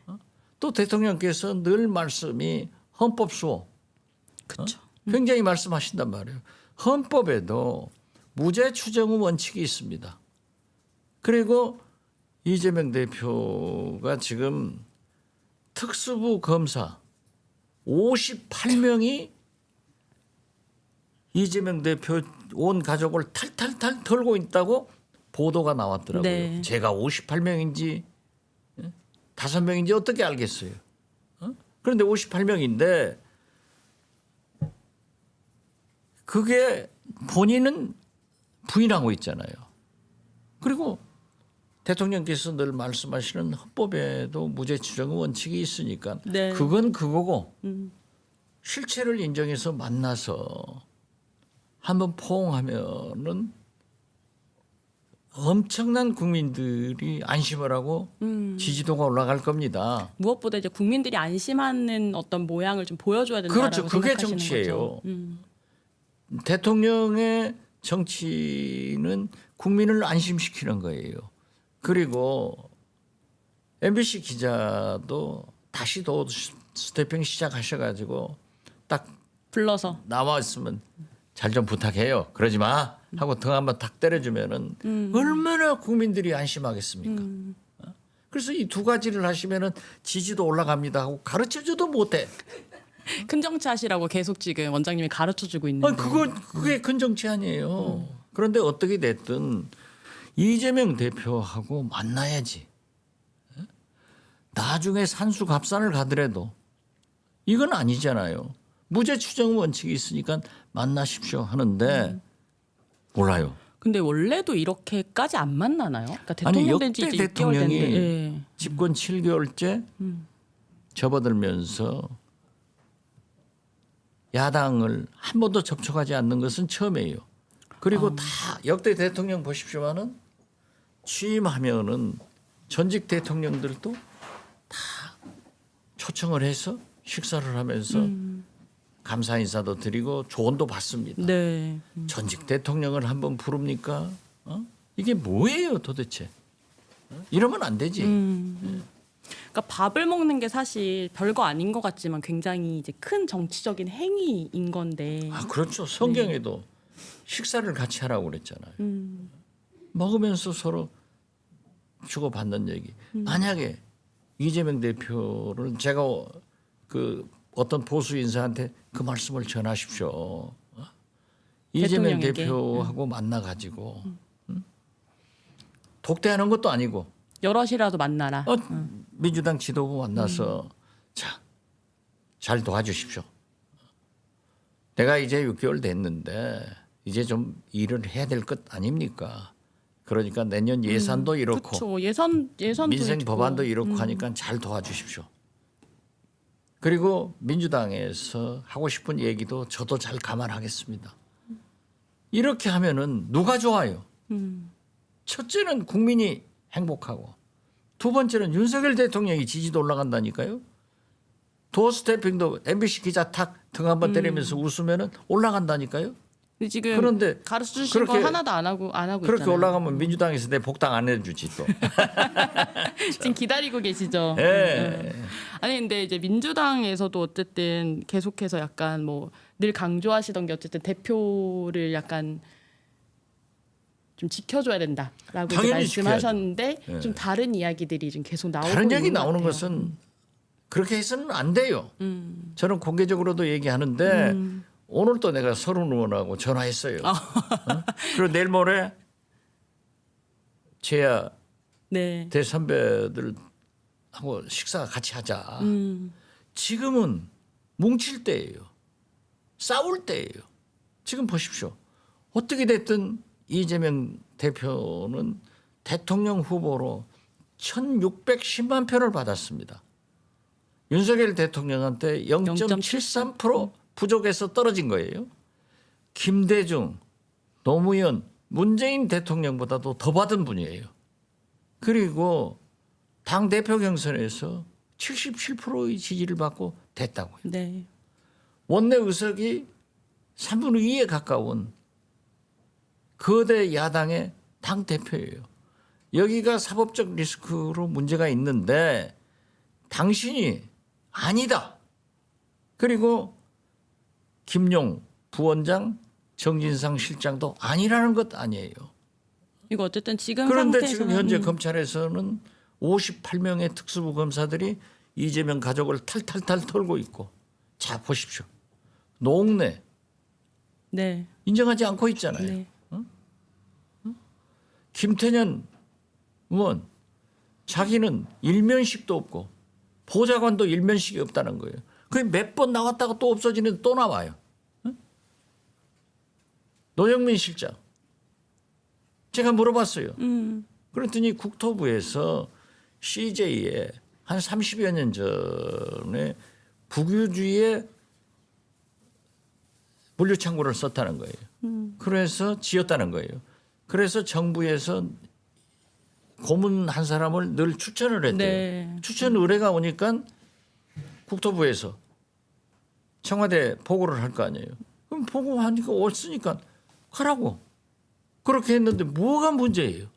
B: 또 대통령께서 늘 말씀이 헌법 수호.
A: 그렇죠.
B: 굉장히 말씀하신단 말이에요. 헌법에도 무죄 추정 원칙이 있습니다. 그리고 이재명 대표가 지금 특수부 검사 58명이 이재명 대표 온 가족을 탈탈탈 털고 있다고 보도가 나왔더라고요.
A: 네.
B: 제가 58명인지 5명인지 어떻게 알겠어요. 그런데 58명인데 그게 본인은 부인하고 있잖아요. 그리고 대통령께서 늘 말씀하시는 헌법에도 무죄 추정 원칙이 있으니까
A: 네.
B: 그건 그거고 실체를 인정해서 만나서 한번 포옹하면은 엄청난 국민들이 안심을 하고 지지도가 올라갈 겁니다.
A: 무엇보다 이제 국민들이 안심하는 어떤 모양을 좀 보여줘야 된다고
B: 그렇죠. 그게
A: 생각하시는
B: 정치예요.
A: 거죠.
B: 대통령의 정치는 국민을 안심시키는 거예요. 그리고 MBC 기자도 다시 또 스태핑 시작하셔가지고 딱
A: 불러서
B: 나와 있으면 잘 좀 부탁해요. 그러지 마 하고 등 한번 탁 때려주면은 얼마나 국민들이 안심하겠습니까? 그래서 이 두 가지를 하시면은 지지도 올라갑니다 하고 가르쳐줘도 못해.
A: 큰 정치하시라고 계속 지금 원장님이 가르쳐주고 있는데.
B: 그게 큰 정치 아니에요. 그런데 어떻게 됐든 이재명 대표하고 만나야지. 나중에 산수갑산을 가더라도 이건 아니잖아요. 무죄 추정 원칙이 있으니까 만나십시오 하는데 몰라요.
A: 근데 원래도 이렇게까지 안 만나나요? 그러니까
B: 아니
A: 대통령 된지
B: 역대
A: 이제 6개월
B: 대통령이
A: 됐는데. 예.
B: 집권 7개월째 접어들면서 야당을 한 번도 접촉하지 않는 것은 처음이에요. 그리고 다 역대 대통령 보십시오만은 취임하면은 전직 대통령들도 다 초청을 해서 식사를 하면서 감사 인사도 드리고 조언도 받습니다.
A: 네.
B: 전직 대통령을 한번 부릅니까? 이게 뭐예요 도대체? 이러면 안 되지.
A: 그러니까 밥을 먹는 게 사실 별거 아닌 것 같지만 굉장히 이제 큰 정치적인 행위인 건데.
B: 아 그렇죠. 성경에도 식사를 같이 하라고 그랬잖아요. 먹으면서 서로 주고받는 얘기. 만약에 이재명 대표를 제가 그 어떤 보수 인사한테 그 말씀을 전하십시오. 이재명
A: 대통령에게.
B: 대표하고 만나 가지고 독대하는 것도 아니고
A: 여럿이라도 만나라.
B: 민주당 지도부 만나서 자, 잘 도와주십시오. 내가 이제 6개월 됐는데 이제 좀 일을 해야 될 것 아닙니까? 그러니까 내년 예산도 이렇고
A: 그렇죠. 예산도
B: 민생
A: 있고.
B: 법안도 이렇고 하니까 잘 도와주십시오. 그리고 민주당에서 하고 싶은 얘기도 저도 잘 감안하겠습니다. 이렇게 하면은 누가 좋아요? 첫째는 국민이 행복하고 두 번째는 윤석열 대통령이 지지도 올라간다니까요. 도어 스태핑도 MBC 기자 탁 등 한번 때리면서 웃으면은 올라간다니까요.
A: 근데 지금
B: 그런데
A: 가르쳐 주신 거
B: 그렇게-
A: 하나도 안 하고
B: 그렇게
A: 있잖아요.
B: 올라가면 민주당에서 내 복당 안 해주지 또.
A: 지금 기다리고 계시죠.
B: 예.
A: 아니 근데 이제 민주당에서도 어쨌든 계속해서 약간 뭐 늘 강조하시던 게 어쨌든 대표를 약간 좀 지켜줘야 된다라고 이제
B: 당연히
A: 말씀하셨는데
B: 지켜야죠. 예.
A: 좀 다른 이야기들이 지금 계속 나오고
B: 다른 얘기
A: 있는 것
B: 나오는
A: 같아요.
B: 것은 그렇게 해서는 안 돼요. 저는 공개적으로도 얘기하는데 오늘 또 내가 서른 의원하고 전화했어요. 그리고 내일 모레 제야
A: 네.
B: 대선배들하고 식사 같이 하자. 지금은 뭉칠 때예요. 싸울 때예요. 지금 보십시오. 어떻게 됐든 이재명 대표는 대통령 후보로 1,610만 표를 받았습니다. 윤석열 대통령한테 0.73% 부족해서 떨어진 거예요. 김대중, 노무현, 문재인 대통령보다도 더 받은 분이에요. 그리고 당 대표 경선에서 77%의 지지를 받고 됐다고요.
A: 네.
B: 원내 의석이 3분의 2에 가까운 거대 야당의 당 대표예요. 여기가 사법적 리스크로 문제가 있는데 당신이 아니다. 그리고 김용 부원장, 정진상 실장도 아니라는 것 아니에요.
A: 이거 어쨌든 지금
B: 그런데
A: 상태에서는
B: 지금 현재 검찰에서는 58명의 특수부 검사들이 이재명 가족을 탈탈탈 털고 있고, 자 보십시오. 농내
A: 네.
B: 인정하지 않고 있잖아요.
A: 네.
B: 김태년 의원 자기는 일면식도 없고 보좌관도 일면식이 없다는 거예요. 그게 몇 번 나왔다가 또 없어지는데 또 나와요. 노영민 실장 제가 물어봤어요. 그랬더니 국토부에서 CJ에 한 30여 년 전에 국유주의 물류창고를 썼다는 거예요. 그래서 지었다는 거예요. 그래서 정부에서 고문 한 사람을 늘 추천을 했대요.
A: 네.
B: 추천 의뢰가 오니까 국토부에서 청와대 보고를 할 거 아니에요. 그럼 보고하니까 왔으니까 하라고. 그렇게 했는데 뭐가 문제예요?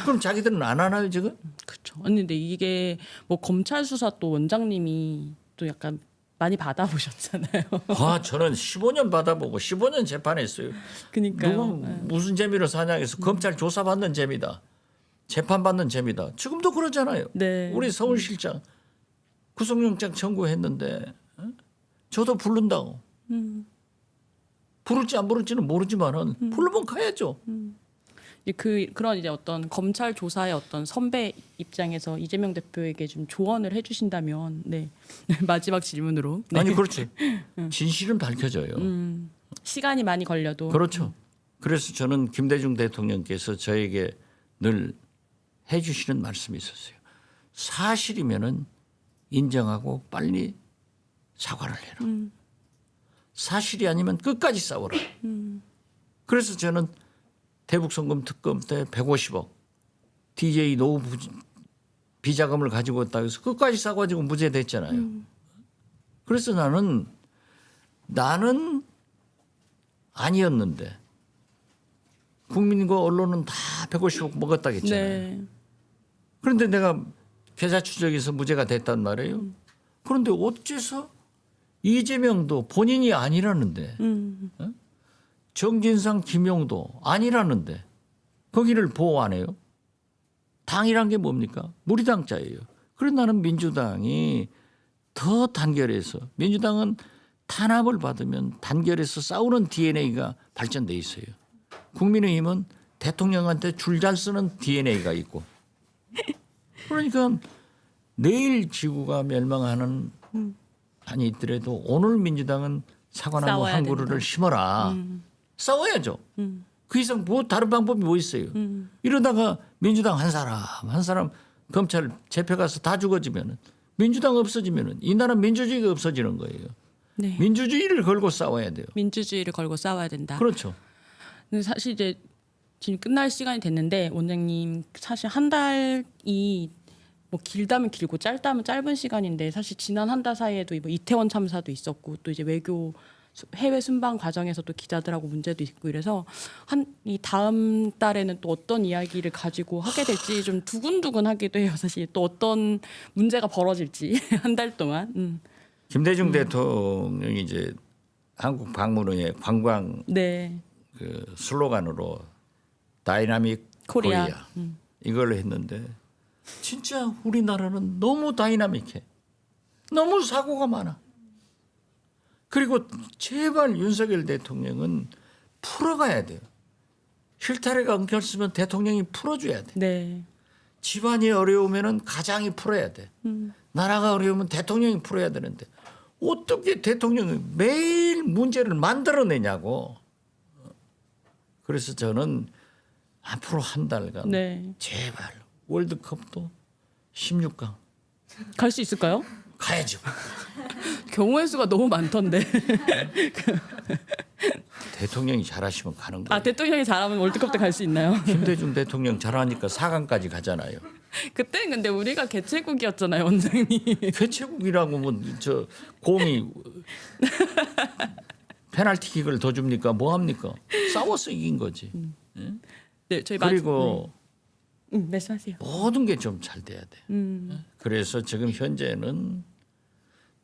B: 그럼 자기들은 안 하나요 지금?
A: 그렇죠. 아니 근데 이게 뭐 검찰 수사 또 원장님이 또 약간 많이 받아보셨잖아요.
B: 아 저는 15년 받아보고 15년 재판했어요.
A: 그러니까요.
B: 누구 무슨 재미로 사냐해서 검찰 조사받는 재미다. 재판받는 재미다. 지금도 그러잖아요.
A: 네.
B: 우리 서울실장 구속영장 청구했는데 저도 부른다고. 부를지 안 부를지는 모르지만은 부르면 가야죠.
A: 그런 이제 어떤 검찰 조사의 어떤 선배 입장에서 이재명 대표에게 좀 조언을 해주신다면, 네. 마지막 질문으로. 네.
B: 아니 그렇지. 진실은 밝혀져요.
A: 시간이 많이 걸려도.
B: 그렇죠. 그래서 저는 김대중 대통령께서 저에게 늘 해주시는 말씀이 있었어요. 사실이면은 인정하고 빨리 사과를 해라. 사실이 아니면 끝까지 싸워라. 그래서 저는 대북송금 특검 때 150억 DJ 노후 비자금을 가지고 왔다고 해서 끝까지 싸가지고 무죄됐잖아요. 그래서 나는 아니었는데 국민과 언론은 다 150억 먹었다겠잖아요.
A: 네.
B: 그런데 내가 계좌 추적에서 무죄가 됐단 말이에요. 그런데 어째서 이재명도 본인이 아니라는데 정진상 김용도 아니라는데 거기를 보호 안 해요? 당이란 게 뭡니까? 무리당자예요. 그래서 나는 민주당이 더 단결해서 민주당은 탄압을 받으면 단결해서 싸우는 DNA가 발전돼 있어요. 국민의힘은 대통령한테 줄 잘 쓰는 DNA가 있고 그러니까 내일 지구가 멸망하는 한이 있더라도 오늘 민주당은 사과나무
A: 싸워야
B: 한 그루를 심어라. 싸워야죠. 그 이상 뭐 다른 방법이 뭐 있어요. 이러다가 민주당 한 사람 검찰 재패 가서 다 죽어지면은 민주당 없어지면은 이 나라 민주주의가 없어지는 거예요.
A: 네.
B: 민주주의를 걸고 싸워야 돼요.
A: 민주주의를 걸고 싸워야 된다.
B: 그렇죠.
A: 근데 사실 이제 지금 끝날 시간이 됐는데 원장님 사실 한 달이 뭐 길다면 길고 짧다면 짧은 시간인데 사실 지난 한 달 사이에도 뭐 이태원 참사도 있었고 또 이제 외교 해외 순방 과정에서도 기자들하고 문제도 있고 이래서 이 다음 달에는 또 어떤 이야기를 가지고 하게 될지 좀 두근두근하기도 해요. 사실 또 어떤 문제가 벌어질지 한 달 동안.
B: 김대중 대통령이 이제 한국 방문 후에 관광
A: 네.
B: 그 슬로건으로 다이나믹 코리아,
A: 코리아.
B: 이걸 했는데 진짜 우리나라는 너무 다이나믹해. 너무 사고가 많아. 그리고 제발 윤석열 대통령은 풀어가야 돼요. 실타래가 엉켰으면 대통령이 풀어줘야 돼.
A: 네.
B: 집안이 어려우면은 가장이 풀어야 돼. 나라가 어려우면 대통령이 풀어야 되는데 어떻게 대통령이 매일 문제를 만들어내냐고. 그래서 저는 앞으로 한 달간
A: 네.
B: 제발 월드컵도 16강
A: 갈 수 있을까요?
B: 가야죠.
A: 경우의 수가 너무 많던데.
B: 대통령이 잘하시면 가는 거예요.
A: 아 대통령이 잘하면 월드컵 때 갈 수 있나요?
B: 김대중 대통령 잘하니까 4강까지 가잖아요.
A: 그때는 근데 우리가 개최국이었잖아요, 원장님.
B: 개최국이라고 뭐 저 공이 페널티킥을 더 줍니까? 뭐 합니까? 싸워서 이긴 거지.
A: 네, 저희
B: 그리고
A: 말씀하세요.
B: 모든 게 좀 잘 돼야 돼. 그래서 지금 현재는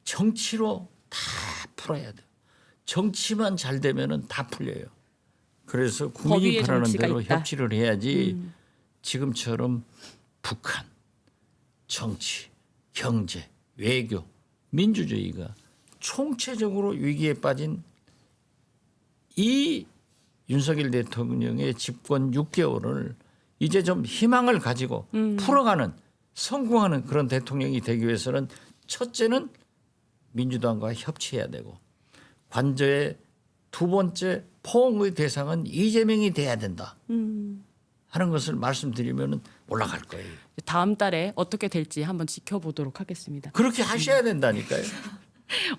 B: 정치로 다 풀어야 돼. 정치만 잘 되면은 다 풀려요. 그래서 국민이
A: 법위에
B: 바라는
A: 정치가
B: 대로
A: 있다.
B: 협치를 해야지 지금처럼 북한, 정치, 경제, 외교, 민주주의가 총체적으로 위기에 빠진 이 윤석열 대통령의 집권 6개월을 이제 좀 희망을 가지고 풀어가는 성공하는 그런 대통령이 되기 위해서는 첫째는 민주당과 협치해야 되고 관저의 두 번째 포옹의 대상은 이재명이 돼야 된다 하는 것을 말씀드리면 올라갈 거예요.
A: 다음 달에 어떻게 될지 한번 지켜보도록 하겠습니다.
B: 그렇게 하셔야 된다니까요.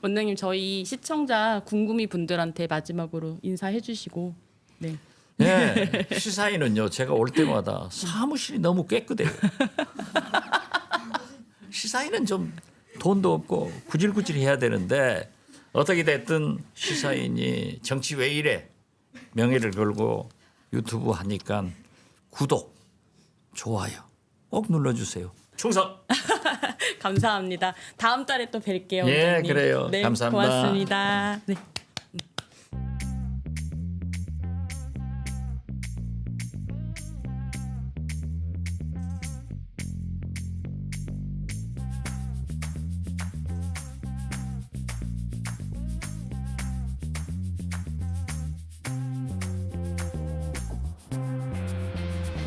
A: 원장님 저희 시청자 궁금이 분들한테 마지막으로 인사해 주시고 네.
B: 네, 시사인은요 제가 올 때마다 사무실이 너무 깨끗해요. 시사인은 좀 돈도 없고 구질구질해야 되는데 어떻게 됐든 시사인이 정치 왜 이래 명예를 걸고 유튜브 하니까 구독, 좋아요 꼭 눌러주세요. 충성.
A: 감사합니다. 다음 달에 또 뵐게요.
B: 예,
A: 원장님.
B: 그래요.
A: 네,
B: 감사합니다.
A: 고맙습니다. 네.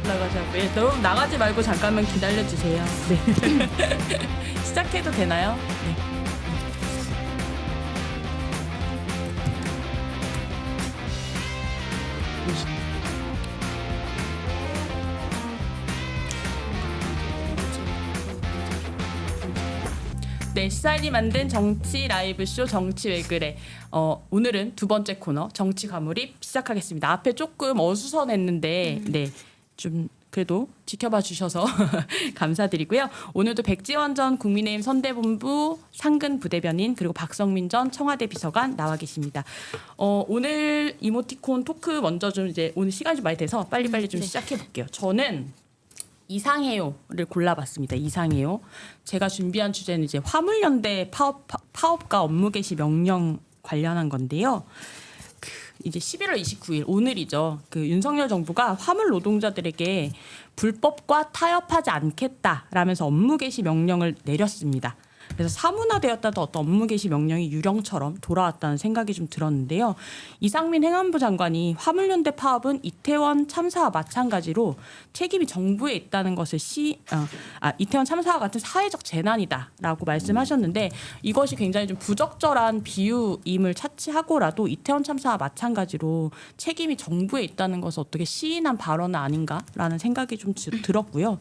A: 나가자고. 예, 너무 나가지 말고 잠깐만 기다려 주세요. 네. 시작해도 되나요? 네. 네, 시사인이 만든 정치 라이브 쇼 정치 왜 그래. 오늘은 두 번째 코너 정치 과몰입 시작하겠습니다. 앞에 조금 어수선했는데 네, 좀 그래도 지켜봐 주셔서 감사드리고요. 오늘도 백지원 전 국민의힘 선대본부 상근 부대변인 그리고 박성민 전 청와대 비서관 나와 계십니다. 오늘 이모티콘 토크 먼저 좀 이제 오늘 시간이 좀 많이 돼서 빨리빨리 좀 시작해 볼게요. 저는 이상해요를 골라봤습니다. 이상해요. 제가 준비한 주제는 이제 화물연대 파업과 업무 개시 명령 관련한 건데요. 이제 11월 29일 오늘이죠. 그 윤석열 정부가 화물 노동자들에게 불법과 타협하지 않겠다라면서 업무 개시 명령을 내렸습니다. 그래서 사문화되었다던 어떤 업무 개시 명령이 유령처럼 돌아왔다는 생각이 좀 들었는데요. 이상민 행안부 장관이 화물연대 파업은 이태원 참사와 마찬가지로 책임이 정부에 있다는 것을 이태원 참사와 같은 사회적 재난이다라고 말씀하셨는데 이것이 굉장히 좀 부적절한 비유임을 차치하고라도 이태원 참사와 마찬가지로 책임이 정부에 있다는 것을 어떻게 시인한 발언은 아닌가라는 생각이 좀 들었고요.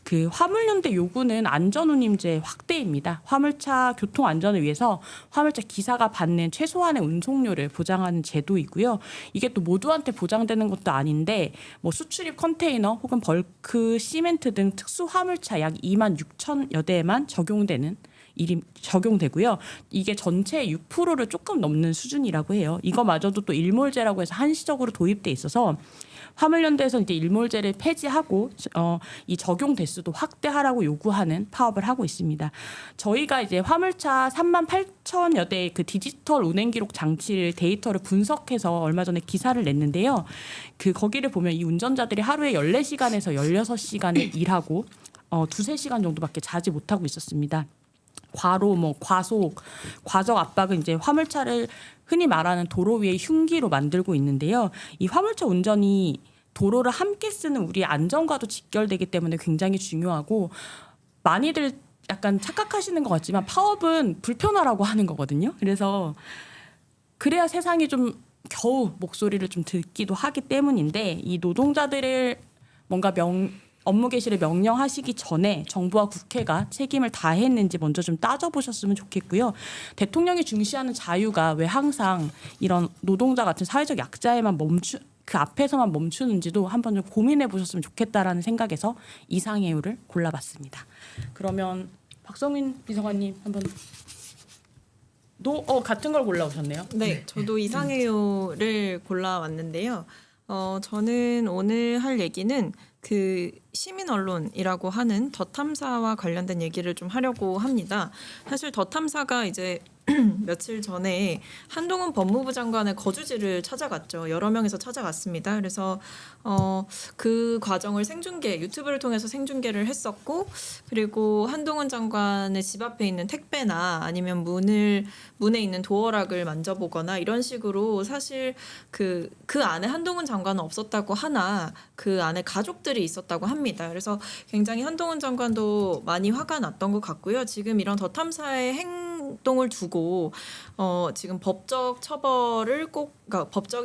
A: 그 화물연대 요구는 안전운임제 확대입니다. 화물차 교통 안전을 위해서 화물차 기사가 받는 최소한의 운송료를 보장하는 제도이고요. 이게 또 모두한테 보장되는 것도 아닌데 뭐 수출입 컨테이너 혹은 벌크 시멘트 등 특수 화물차 약 2만 6천여 대에만 적용되고요. 이게 전체의 6%를 조금 넘는 수준이라고 해요. 이거마저도 또 일몰제라고 해서 한시적으로 도입돼 있어서 화물연대에서 이제 일몰제를 폐지하고 이 적용 대수도 확대하라고 요구하는 파업을 하고 있습니다. 저희가 이제 화물차 3만 8천여 대의 그 디지털 운행 기록 장치를 데이터를 분석해서 얼마 전에 기사를 냈는데요. 그 거기를 보면 이 운전자들이 하루에 14시간에서 16시간을 일하고 2-3시간 정도밖에 자지 못하고 있었습니다. 과로, 과속, 과적 압박은 이제 화물차를 흔히 말하는 도로 위의 흉기로 만들고 있는데요. 이 화물차 운전이 도로를 함께 쓰는 우리의 안전과도 직결되기 때문에 굉장히 중요하고 많이들 약간 착각하시는 것 같지만 파업은 불편하라고 하는 거거든요. 그래서 그래야 세상이 좀 겨우 목소리를 좀 듣기도 하기 때문인데 이 노동자들을 뭔가 업무 개시를 명령하시기 전에 정부와 국회가 책임을 다했는지 먼저 좀 따져보셨으면 좋겠고요. 대통령이 중시하는 자유가 왜 항상 이런 노동자 같은 사회적 약자에만 그 앞에서만 멈추는지도 한번 좀 고민해 보셨으면 좋겠다라는 생각에서 이상해요를 골라봤습니다. 그러면 박성민 비서관님 한번 같은 걸 골라오셨네요.
C: 네, 저도 이상해요를 골라왔는데요. 저는 오늘 할 얘기는 그 시민 언론이라고 하는 더 탐사와 관련된 얘기를 좀 하려고 합니다. 사실 더 탐사가 이제 며칠 전에 한동훈 법무부 장관의 거주지를 찾아갔죠. 여러 명에서 찾아갔습니다. 그래서 그 과정을 유튜브를 통해서 생중계를 했었고, 그리고 한동훈 장관의 집 앞에 있는 택배나 아니면 문에 있는 도어락을 만져보거나 이런 식으로 사실 그 안에 한동훈 장관은 없었다고 하나 그 안에 가족들이 있었다고 합니다. 그래서 굉장히 한동훈 장관도 많이 화가 났던 것 같고요. 지금 이런 더 탐사의 행동을 두고 지금 법적인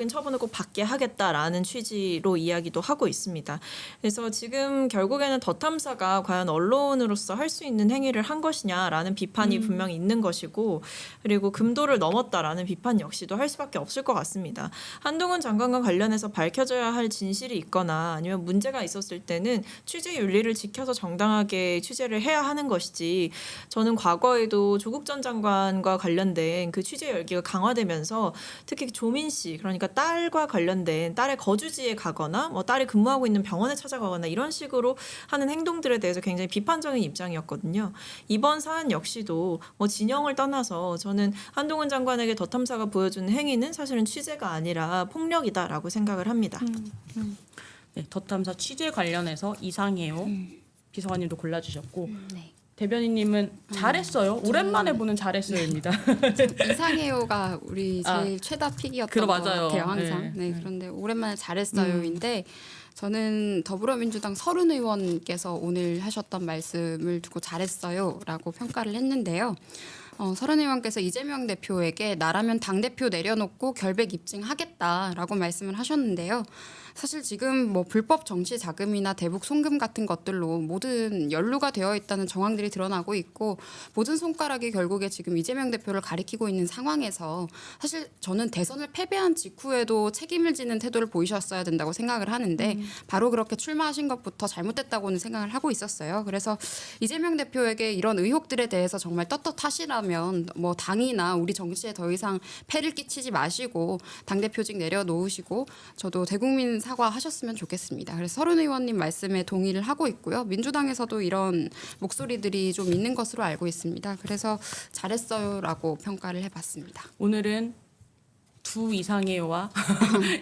C: 처분을 꼭 받게 하겠다라는 취지로 이야기도 하고 있습니다. 그래서 지금 결국에는 더 탐사가 과연 언론으로서 할 수 있는 행위를 한 것이냐라는 비판이 분명히 있는 것이고, 그리고 금도를 넘었다라는 비판 역시도 할 수밖에 없을 것 같습니다. 한동훈 장관과 관련해서 밝혀져야 할 진실이 있거나 아니면 문제가 있었을 때는 취재 윤리를 지켜서 정당하게 취재를 해야 하는 것이지, 저는 과거에도 조국 전 장관과 관련된 그 취재 열기가 강화되면서 특히 조민 씨, 그러니까 딸과 관련된 딸의 거주지에 가거나 뭐 딸이 근무하고 있는 병원에 찾아가거나 이런 식으로 하는 행동들에 대해서 굉장히 비판적인 입장이었거든요. 이번 사안 역시도 뭐 진영을 떠나서 저는 한동훈 장관에게 더 탐사가 보여주는 행위는 사실은 취재가 아니라 폭력이다라고 생각을 합니다.
A: 네, 더 탐사 취재 관련해서 이상해요. 비서관님도 골라주셨고
D: 네.
A: 대변인님은 잘했어요. 오랜만에 보는 잘했어요입니다.
D: 이상해요가 우리 제일 최다 픽이었던 것
A: 맞아요.
D: 같아요. 항상. 네, 그런데 오랜만에 잘했어요인데 저는 더불어민주당 서른 의원께서 오늘 하셨던 말씀을 두고 잘했어요라고 평가를 했는데요. 서른 의원께서 이재명 대표에게 나라면 당대표 내려놓고 결백 입증하겠다라고 말씀을 하셨는데요. 사실 지금 뭐 불법 정치 자금이나 대북 송금 같은 것들로 모든 연루가 되어 있다는 정황들이 드러나고 있고, 모든 손가락이 결국에 지금 이재명 대표를 가리키고 있는 상황에서 사실 저는 대선을 패배한 직후에도 책임을 지는 태도를 보이셨어야 된다고 생각을 하는데 바로 그렇게 출마하신 것부터 잘못됐다고는 생각을 하고 있었어요. 그래서 이재명 대표에게 이런 의혹들에 대해서 정말 떳떳하시라면 뭐 당이나 우리 정치에 더 이상 폐를 끼치지 마시고 당대표직 내려놓으시고 저도 대국민 사과하셨으면 좋겠습니다. 그래서 서른 의원님 말씀에 동의를 하고 있고요. 민주당에서도 이런 목소리들이 좀 있는 것으로 알고 있습니다. 그래서 잘했어요라고 평가를 해봤습니다.
A: 오늘은 두 이상해요와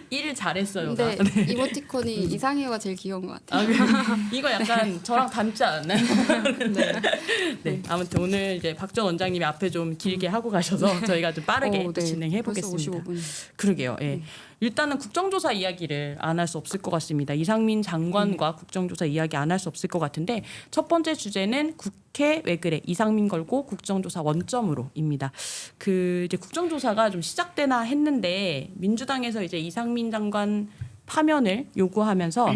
A: 1 잘했어요가.
D: 근데 이모티콘이 이상해요가 제일 귀여운 것 같아요.
A: 이거 약간 저랑 닮지 않았나요? 네. 아무튼 오늘 이제 박 전 원장님이 앞에 좀 길게 하고 가셔서 저희가 좀 빠르게 또 진행해 보겠습니다. 그러게요. 예. 일단은 국정조사 이야기를 안 할 수 없을 것 같습니다. 이상민 장관과 국정조사 이야기 안 할 수 없을 것 같은데 첫 번째 주제는 국회 왜 그래 이상민 걸고 국정조사 원점으로입니다. 그 이제 국정조사가 좀 시작되나 했는데 민주당에서 이제 이상민 장관 파면을 요구하면서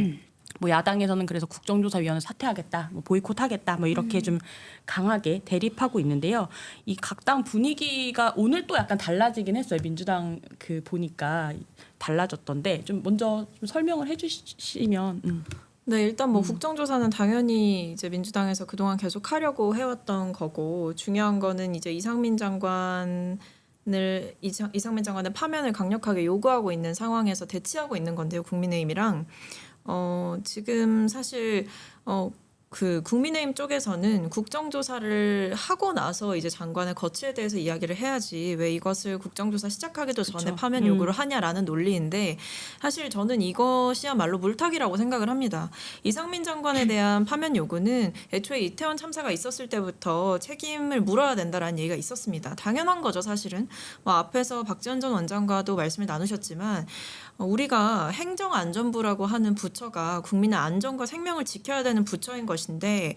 A: 뭐 야당에서는 그래서 국정조사위원회 사퇴하겠다, 뭐 보이콧하겠다, 뭐 이렇게 좀 강하게 대립하고 있는데요. 이 각 당 분위기가 오늘 또 약간 달라지긴 했어요. 민주당 그 보니까 달라졌던데 좀 먼저 좀 설명을 해주시면.
C: 네, 일단 뭐 국정조사는 당연히 이제 민주당에서 그동안 계속 하려고 해왔던 거고, 중요한 거는 이제 이상민 장관의 파면을 강력하게 요구하고 있는 상황에서 대치하고 있는 건데요. 국민의힘이랑 지금 사실 그 국민의힘 쪽에서는 국정조사를 하고 나서 이제 장관의 거취에 대해서 이야기를 해야지 왜 이것을 국정조사 시작하기도 전에
A: 그쵸.
C: 파면 요구를 하냐라는 논리인데, 사실 저는 이것이야말로 물타기라고 생각을 합니다. 이상민 장관에 대한 파면 요구는 애초에 이태원 참사가 있었을 때부터 책임을 물어야 된다라는 얘기가 있었습니다. 당연한 거죠, 사실은. 뭐 앞에서 박지원 전 원장과도 말씀을 나누셨지만 우리가 행정안전부라고 하는 부처가 국민의 안전과 생명을 지켜야 되는 부처인 것이 것인데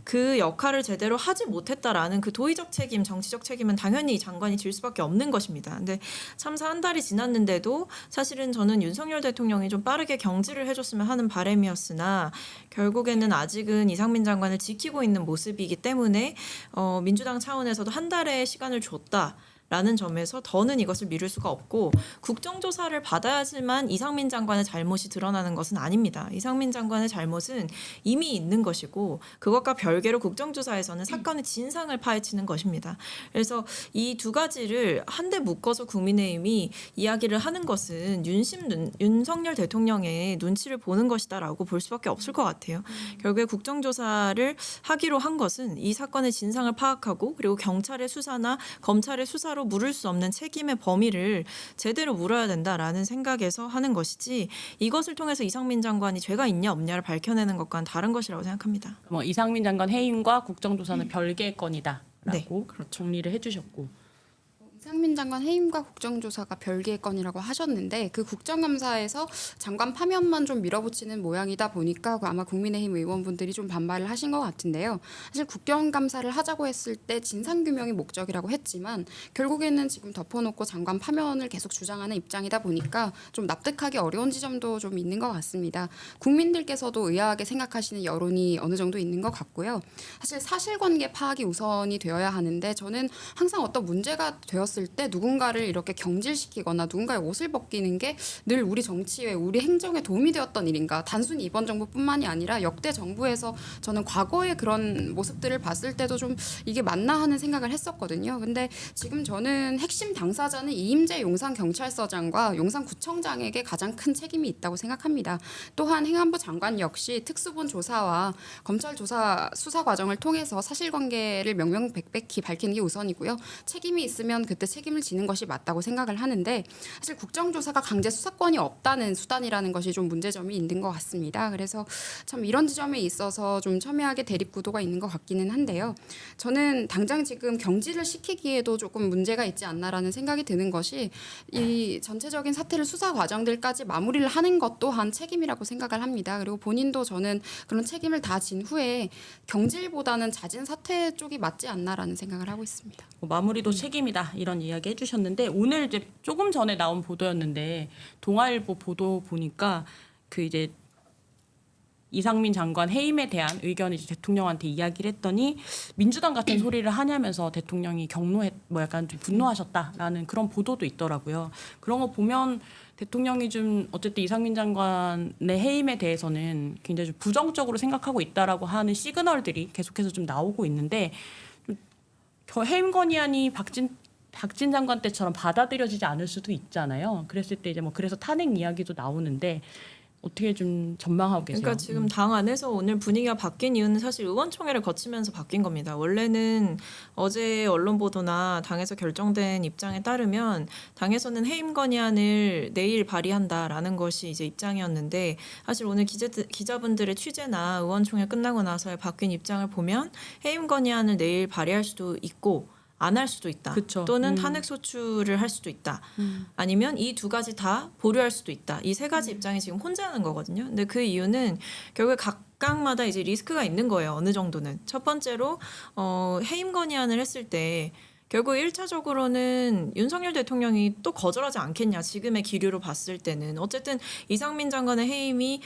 C: 그 역할을 제대로 하지 못했다라는 그 도의적 책임, 정치적 책임은 당연히 이 장관이 질 수밖에 없는 것입니다. 근데 참사 한 달이 지났는데도 사실은 저는 윤석열 대통령이 좀 빠르게 경질을 해줬으면 하는 바람이었으나 결국에는 아직은 이상민 장관을 지키고 있는 모습이기 때문에 민주당 차원에서도 한 달의 시간을 줬다. 라는 점에서 더는 이것을 미룰 수가 없고 국정조사를 받아야지만 이상민 장관의 잘못이 드러나는 것은 아닙니다. 이상민 장관의 잘못은 이미 있는 것이고 그것과 별개로 국정조사에서는 사건의 진상을 파헤치는 것입니다. 그래서 이 두 가지를 한데 묶어서 국민의힘이 이야기를 하는 것은 윤석열 대통령의 눈치를 보는 것이다라고 볼 수밖에 없을 것 같아요. 결국에 국정조사를 하기로 한 것은 이 사건의 진상을 파악하고 그리고 경찰의 수사나 검찰의 수사로 물을 수 없는 책임의 범위를 제대로 물어야 된다라는 생각에서 하는 것이지 이것을 통해서 이상민 장관이 죄가 있냐 없냐를 밝혀내는 것과는 다른 것이라고 생각합니다.
A: 뭐 이상민 장관 해임과 국정조사는 별개의 건이다라고
C: 네, 그렇죠.
A: 정리를 해주셨고.
D: 이상민 장관 해임과 국정조사가 별개의 건이라고 하셨는데 그 국정감사에서 장관 파면만 좀 밀어붙이는 모양이다 보니까 아마 국민의힘 의원분들이 좀 반발을 하신 것 같은데요. 사실 국정감사를 하자고 했을 때 진상규명이 목적이라고 했지만 결국에는 지금 덮어놓고 장관 파면을 계속 주장하는 입장이다 보니까 좀 납득하기 어려운 지점도 좀 있는 것 같습니다. 국민들께서도 의아하게 생각하시는 여론이 어느 정도 있는 것 같고요. 사실 사실관계 파악이 우선이 되어야 하는데 저는 항상 어떤 문제가 되었을 때 누군가를 이렇게 경질시키거나 누군가의 옷을 벗기는 게 늘 우리 정치에 우리 행정에 도움이 되었던 일인가. 단순히 이번 정부뿐만이 아니라 역대 정부에서 저는 과거의 그런 모습들을 봤을 때도 좀 이게 맞나 하는 생각을 했었거든요. 근데 지금 저는 핵심 당사자는 이임재 용산경찰서장과 용산구청장에게 가장 큰 책임이 있다고 생각합니다. 또한 행안부 장관 역시 특수본 조사와 검찰 조사 수사 과정을 통해서 사실관계를 명명백백히 밝히는 게 우선이고요. 책임이 있으면 그때 책임을 지는 것이 맞다고 생각을 하는데 사실 국정조사가 강제 수사권이 없다는 수단이라는 것이 좀 문제점이 있는 것 같습니다. 그래서 참 이런 지점에 있어서 좀 첨예하게 대립구도가 있는 것 같기는 한데요. 저는 당장 지금 경질을 시키기에도 조금 문제가 있지 않나라는 생각이 드는 것이 이 전체적인 사태를 수사 과정들까지 마무리를 하는 것 또한 책임이라고 생각을 합니다. 그리고 본인도 저는 그런 책임을 다 진 후에 경질보다는 잦은 사퇴 쪽이 맞지 않나라는 생각을 하고 있습니다.
A: 뭐 마무리도 책임이다 이런 이야기 해주셨는데 오늘 이제 조금 전에 나온 보도였는데 동아일보 보도 보니까 그 이제 이상민 장관 해임에 대한 의견을 이제 대통령한테 이야기를 했더니 민주당 같은 소리를 하냐면서 대통령이 뭐 약간 좀 분노하셨다라는 그런 보도도 있더라고요. 그런 거 보면 대통령이 좀 어쨌든 이상민 장관의 해임에 대해서는 굉장히 좀 부정적으로 생각하고 있다라고 하는 시그널들이 계속해서 좀 나오고 있는데 해임 건의안이 박진 장관 때처럼 받아들여지지 않을 수도 있잖아요. 그랬을 때 이제 뭐 그래서 탄핵 이야기도 나오는데 어떻게 좀 전망하고 계세요?
C: 그러니까 지금 당 안에서 오늘 분위기가 바뀐 이유는 사실 의원총회를 거치면서 바뀐 겁니다. 원래는 어제 언론 보도나 당에서 결정된 입장에 따르면 당에서는 해임 건의안을 내일 발의한다라는 것이 이제 입장이었는데 사실 오늘 기자분들의 취재나 의원총회 끝나고 나서의 바뀐 입장을 보면 해임 건의안을 내일 발의할 수도 있고 안 할 수도 있다.
A: 그쵸.
C: 또는 탄핵 소추를 할 수도 있다. 아니면 이 두 가지 다 보류할 수도 있다. 이 세 가지 입장이 지금 혼재하는 거거든요. 근데 그 이유는 결국에 각각마다 이제 리스크가 있는 거예요. 어느 정도는. 첫 번째로 해임 건의안을 했을 때 결국 1차적으로는 윤석열 대통령이 또 거절하지 않겠냐. 지금의 기류로 봤을 때는. 어쨌든 이상민 장관의 해임이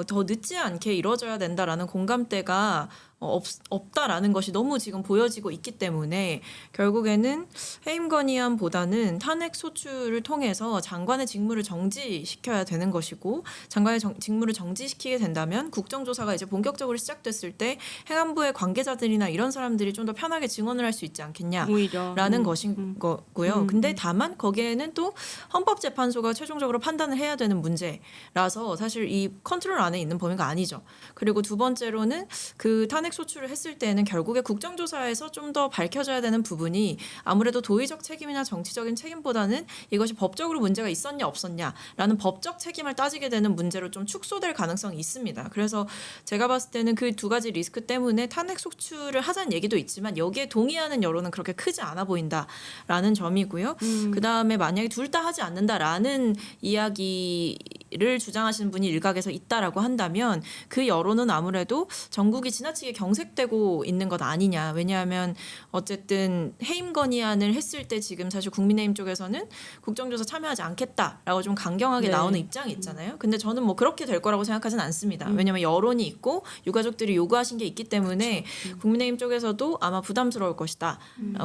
C: 더 늦지 않게 이루어져야 된다라는 공감대가 없다라는 것이 너무 지금 보여지고 있기 때문에 결국에는 해임 건의안보다는 탄핵 소추를 통해서 장관의 직무를 정지시켜야 되는 것이고 장관의 직무를 정지시키게 된다면 국정조사가 이제 본격적으로 시작됐을 때 행안부의 관계자들이나 이런 사람들이 좀 더 편하게 증언을 할 수 있지 않겠냐.
A: 오히려
C: 라는 것인 거고요. 근데 다만 거기에는 또 헌법재판소가 최종적으로 판단을 해야 되는 문제라서 사실 이 컨트롤 안에 있는 범위가 아니죠. 그리고 두 번째로는 그 탄핵 소추를 했을 때는 결국에 국정조사에서 좀 더 밝혀져야 되는 부분이 아무래도 도의적 책임이나 정치적인 책임보다는 이것이 법적으로 문제가 있었냐 없었냐라는 법적 책임을 따지게 되는 문제로 좀 축소될 가능성이 있습니다. 그래서 제가 봤을 때는 그 두 가지 리스크 때문에 탄핵 소추를 하자는 얘기도 있지만 여기에 동의하는 여론은 그렇게 크지 않아 보인다라는 점이고요. 그다음에 만약에 둘 다 하지 않는다라는 이야기 정치를 주장하시는 분이 일각에서 있다라고 한다면 그 여론은 아무래도 전국이 지나치게 경색되고 있는 것 아니냐. 왜냐하면 어쨌든 해임 건의안을 했을 때 지금 사실 국민의힘 쪽에서는 국정조사 참여하지 않겠다라고 좀 강경하게
A: 네.
C: 나오는 입장이 있잖아요. 근데 저는 뭐 그렇게 될 거라고 생각하진 않습니다. 왜냐하면 여론이 있고 유가족들이 요구하신 게 있기 때문에 국민의힘 쪽에서도 아마 부담스러울 것이다.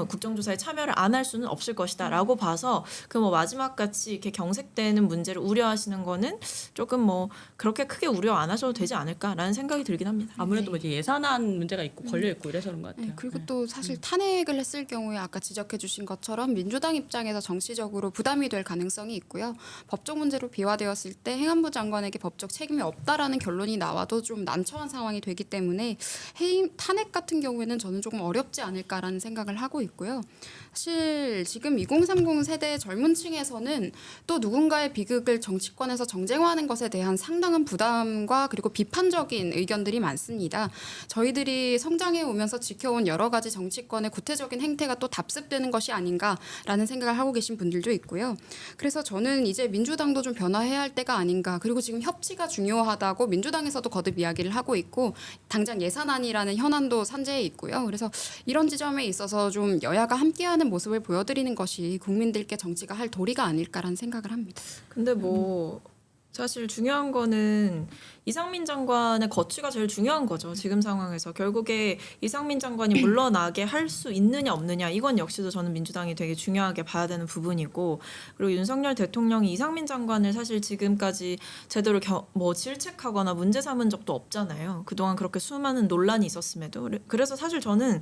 C: 국정조사에 참여를 안 할 수는 없을 것이다라고 봐서 그 뭐 마지막 같이 이렇게 경색되는 문제를 우려하시는 거는 조금 뭐 그렇게 크게 우려 안 하셔도 되지 않을까라는 생각이 들긴 합니다.
A: 아무래도 뭐 이제 예산안 문제가 있고 걸려 있고 이래서 그런 것 같아요.
D: 네, 그리고 또 사실 탄핵을 했을 경우에 아까 지적해 주신 것처럼 민주당 입장에서 정치적으로 부담이 될 가능성이 있고요. 법적 문제로 비화되었을 때 행안부 장관에게 법적 책임이 없다라는 결론이 나와도 좀 난처한 상황이 되기 때문에 해임 탄핵 같은 경우에는 저는 조금 어렵지 않을까라는 생각을 하고 있고요. 사실 지금 2030 세대 젊은 층에서는 또 누군가의 비극을 정치권에서 정쟁화하는 것에 대한 상당한 부담과 그리고 비판적인 의견들이 많습니다. 저희들이 성장해 오면서 지켜온 여러 가지 정치권의 구태적인 행태가 또 답습되는 것이 아닌가라는 생각을 하고 계신 분들도 있고요. 그래서 저는 이제 민주당도 좀 변화해야 할 때가 아닌가. 그리고 지금 협치가 중요하다고 민주당에서도 거듭 이야기를 하고 있고 당장 예산안이라는 현안도 산재해 있고요. 그래서 이런 지점에 있어서 좀 여야가 함께하는 모습을 보여드리는 것이 국민들께 정치가 할 도리가 아닐까라는 생각을 합니다.
C: 근데 뭐 사실 중요한 거는 이상민 장관의 거취가 제일 중요한 거죠. 지금 상황에서 결국에 이상민 장관이 물러나게 할 수 있느냐 없느냐 이건 역시도 저는 민주당이 되게 중요하게 봐야 되는 부분이고 그리고 윤석열 대통령이 이상민 장관을 사실 지금까지 제대로 뭐 질책하거나 문제 삼은 적도 없잖아요. 그동안 그렇게 수많은 논란이 있었음에도 그래서 사실 저는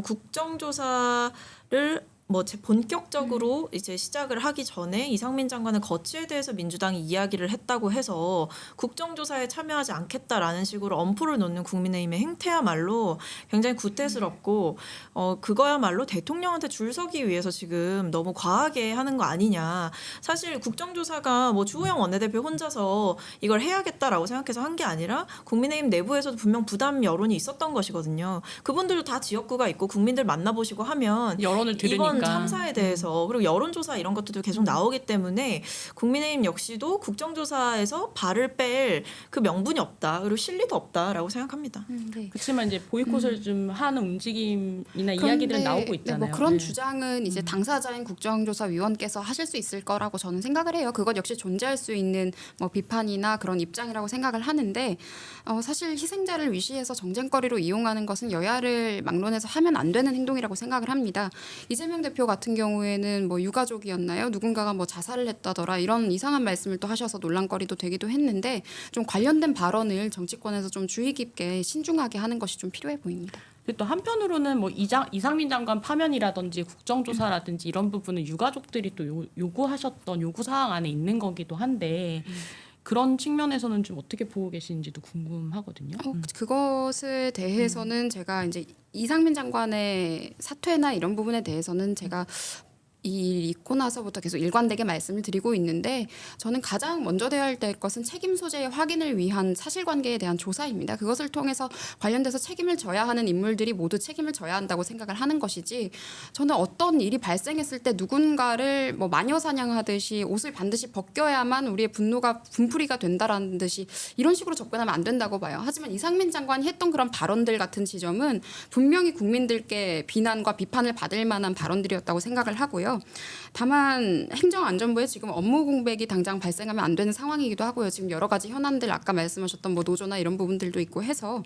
C: 국정조사를 뭐 본격적으로 이제 시작을 하기 전에 이상민 장관의 거취에 대해서 민주당이 이야기를 했다고 해서 국정조사에 참여하지 않겠다라는 식으로 엄포를 놓는 국민의힘의 행태야말로 굉장히 구태스럽고 그거야말로 대통령한테 줄 서기 위해서 지금 너무 과하게 하는 거 아니냐. 사실 국정조사가 뭐 주호영 원내대표 혼자서 이걸 해야겠다라고 생각해서 한 게 아니라 국민의힘 내부에서도 분명 부담 여론이 있었던 것이거든요. 그분들도 다 지역구가 있고 국민들 만나보시고 하면
A: 여론을 들으니까
C: 이번 참사에 대해서 그리고 여론조사 이런 것들도 계속 나오기 때문에 국민의힘 역시도 국정조사에서 발을 뺄 그 명분이 없다. 그리고 실리도 없다라고 생각합니다.
D: 네.
A: 그렇지만 이제 보이콧을 좀 하는 움직임이나 이야기들은 나오고 있잖아요.
D: 네, 뭐 그런
A: 네.
D: 주장은 이제 당사자인 국정조사위원께서 하실 수 있을 거라고 저는 생각을 해요. 그것 역시 존재할 수 있는 뭐 비판이나 그런 입장이라고 생각을 하는데 사실 희생자를 위시해서 정쟁거리로 이용하는 것은 여야를 막론해서 하면 안 되는 행동이라고 생각을 합니다. 이재명 대표 같은 경우에는 뭐 유가족이었나요? 누군가가 뭐 자살을 했다더라 이런 이상한 말씀을 또 하셔서 논란거리도 되기도 했는데 좀 관련된 발언을 정치권에서 좀 주의 깊게 신중하게 하는 것이 좀 필요해 보입니다.
A: 근데 또 한편으로는 뭐 이상민 장관 파면이라든지 국정조사라든지 이런 부분은 유가족들이 또 요구하셨던 요구 사항 안에 있는 거기도 한데 그런 측면에서는 좀 어떻게 보고 계시는지도 궁금하거든요.
D: 그것에 대해서는 제가 이제 이상민 장관의 사퇴나 이런 부분에 대해서는 제가 이 있고 나서부터 계속 일관되게 말씀을 드리고 있는데 저는 가장 먼저 되어야 될 것은 책임 소재의 확인을 위한 사실관계에 대한 조사입니다. 그것을 통해서 관련돼서 책임을 져야 하는 인물들이 모두 책임을 져야 한다고 생각을 하는 것이지 저는 어떤 일이 발생했을 때 누군가를 뭐 마녀 사냥하듯이 옷을 반드시 벗겨야만 우리의 분노가 분풀이가 된다라는 듯이 이런 식으로 접근하면 안 된다고 봐요. 하지만 이상민 장관이 했던 그런 발언들 같은 지점은 분명히 국민들께 비난과 비판을 받을 만한 발언들이었다고 생각을 하고요. 다만 행정안전부에 지금 업무 공백이 당장 발생하면 안 되는 상황이기도 하고요. 지금 여러 가지 현안들 아까 말씀하셨던 뭐 노조나 이런 부분들도 있고 해서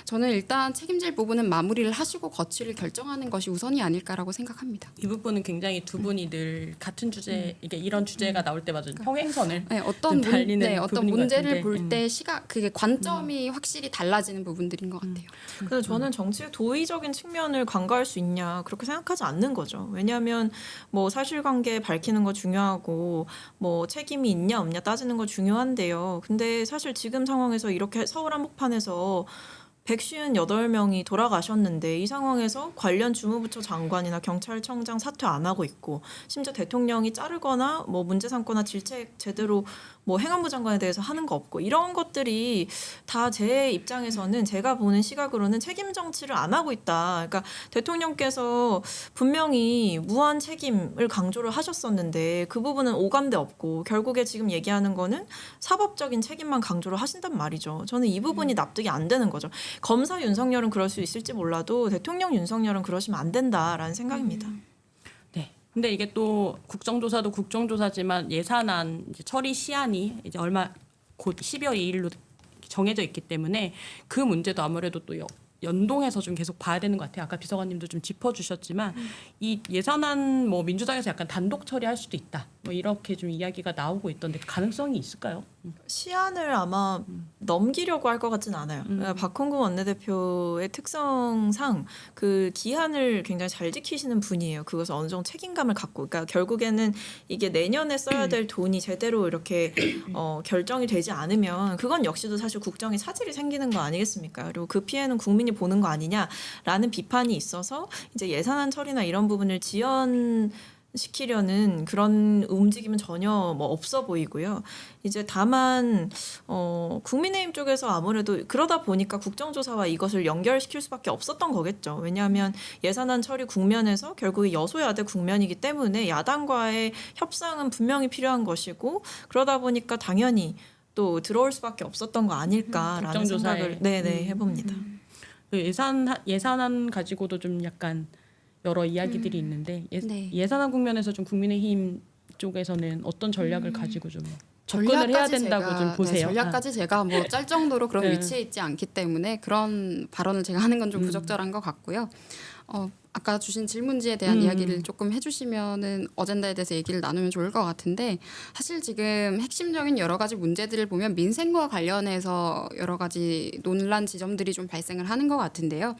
D: 저는 일단 책임질 부분은 마무리를 하시고 거취를 결정하는 것이 우선이 아닐까라고 생각합니다.
A: 이 부분은 굉장히 두 분이 늘 같은 주제, 이게 이런 주제가 나올 때마다 평행선을
D: 네, 어떤
A: 달리는
D: 어떤
A: 부분인 것
D: 문제를
A: 같은데.
D: 볼 때 시각 그게 관점이 확실히 달라지는 부분들인 것 같아요.
C: 근데 저는 정치의 도의적인 측면을 간과할 수 있냐 그렇게 생각하지 않는 거죠. 왜냐하면 뭐 사실관계 밝히는 거 중요하고 뭐 책임이 있냐 없냐 따지는 거 중요한데요. 근데 사실 지금 상황에서 이렇게 서울 한복판에서 158명이 돌아가셨는데 이 상황에서 관련 주무부처 장관이나 경찰청장 사퇴 안 하고 있고 심지어 대통령이 자르거나 뭐 문제 삼거나 질책 제대로 뭐 행안부 장관에 대해서 하는 거 없고 이런 것들이 다 제 입장에서는 제가 보는 시각으로는 책임 정치를 안 하고 있다. 그러니까 대통령께서 분명히 무한 책임을 강조를 하셨었는데 그 부분은 오감대 없고 결국에 지금 얘기하는 거는 사법적인 책임만 강조를 하신단 말이죠. 저는 이 부분이 납득이 안 되는 거죠. 검사 윤석열은 그럴 수 있을지 몰라도 대통령 윤석열은 그러시면 안 된다라는 생각입니다.
A: 네. 근데 이게 또 국정조사도 국정조사지만 예산안 이제 처리 시한이 이제 얼마 곧 12월 2일로 정해져 있기 때문에 그 문제도 아무래도 또 연동해서 좀 계속 봐야 되는 것 같아요. 아까 비서관님도 좀 짚어주셨지만 이 예산안 뭐 민주당에서 약간 단독 처리할 수도 있다. 뭐 이렇게 좀 이야기가 나오고 있던데 가능성이 있을까요?
C: 시한을 아마 넘기려고 할 것 같지는 않아요. 그러니까 박홍근 원내대표의 특성상 그 기한을 굉장히 잘 지키시는 분이에요. 그것을 어느 정도 책임감을 갖고, 그러니까 결국에는 이게 내년에 써야 될 돈이 제대로 이렇게 결정이 되지 않으면 그건 역시도 사실 국정에 차질이 생기는 거 아니겠습니까? 그리고 그 피해는 국민이 보는 거 아니냐라는 비판이 있어서 이제 예산안 처리나 이런 부분을 지연시키려는 그런 움직임은 전혀 뭐 없어 보이고요. 이제 다만 국민의힘 쪽에서 아무래도 그러다 보니까 국정조사와 이것을 연결시킬 수밖에 없었던 거겠죠. 왜냐하면 예산안 처리 국면에서 결국에 여소야대 국면이기 때문에 야당과의 협상은 분명히 필요한 것이고 그러다 보니까 당연히 또 들어올 수밖에 없었던 거 아닐까라는
A: 국정조사에.
C: 생각을 네네 해봅니다.
A: 그 예산안 가지고도 좀 약간 여러 이야기들이 있는데
D: 네.
A: 예산안 국면에서 좀 국민의힘 쪽에서는 어떤 전략을 가지고 좀 접근을 해야 된다고 좀 보세요.
D: 전략까지 제가 뭐 짤 정도로 그런
A: 네.
D: 위치에 있지 않기 때문에 그런 발언을 제가 하는 건 좀 부적절한 것 같고요. 아까 주신 질문지에 대한 이야기를 조금 해주시면은 어젠다에 대해서 얘기를 나누면 좋을 것 같은데 사실 지금 핵심적인 여러 가지 문제들을 보면 민생과 관련해서 여러 가지 논란 지점들이 좀 발생을 하는 것 같은데요.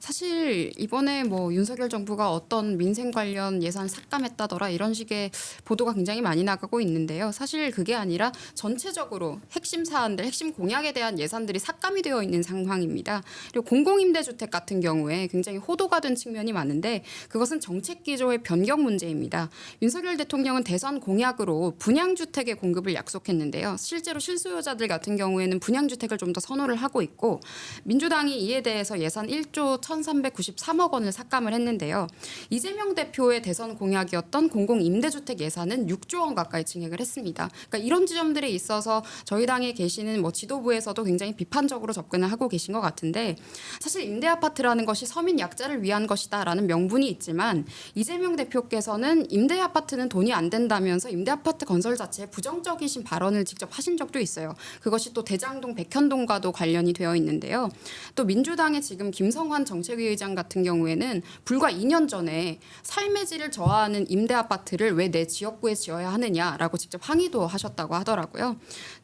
D: 사실 이번에 뭐 윤석열 정부가 어떤 민생 관련 예산 삭감했다더라 이런 식의 보도가 굉장히 많이 나가고 있는데요. 사실 그게 아니라 전체적으로 핵심 사안들, 핵심 공약에 대한 예산들이 삭감이 되어 있는 상황입니다. 그리고 공공임대주택 같은 경우에 굉장히 호도가 된 측면이 많은데 그것은 정책 기조의 변경 문제입니다. 윤석열 대통령은 대선 공약으로 분양주택의 공급을 약속했는데요. 실제로 실수요자들 같은 경우에는 분양주택을 좀 더 선호를 하고 있고 민주당이 이에 대해서 예산 1조 1,393억 원을 삭감을 했는데요. 이재명 대표의 대선 공약이었던 공공임대주택 예산은 6조 원 가까이 증액을 했습니다. 그러니까 이런 지점들에 있어서 저희 당에 계시는 뭐 지도부에서도 굉장히 비판적으로 접근을 하고 계신 것 같은데 사실 임대아파트라는 것이 서민 약자를 위한 것이다라는 명분이 있지만 이재명 대표께서는 임대아파트는 돈이 안 된다면서 임대아파트 건설 자체에 부정적이신 발언을 직접 하신 적도 있어요. 그것이 또 대장동, 백현동과도 관련이 되어 있는데요. 또 민주당의 지금 김성환 정책위 의장 같은 경우에는 불과 2년 전에 삶의 질을 저하하는 임대 아파트를 왜 내 지역구에 지어야 하느냐라고 직접 항의도 하셨다고 하더라고요.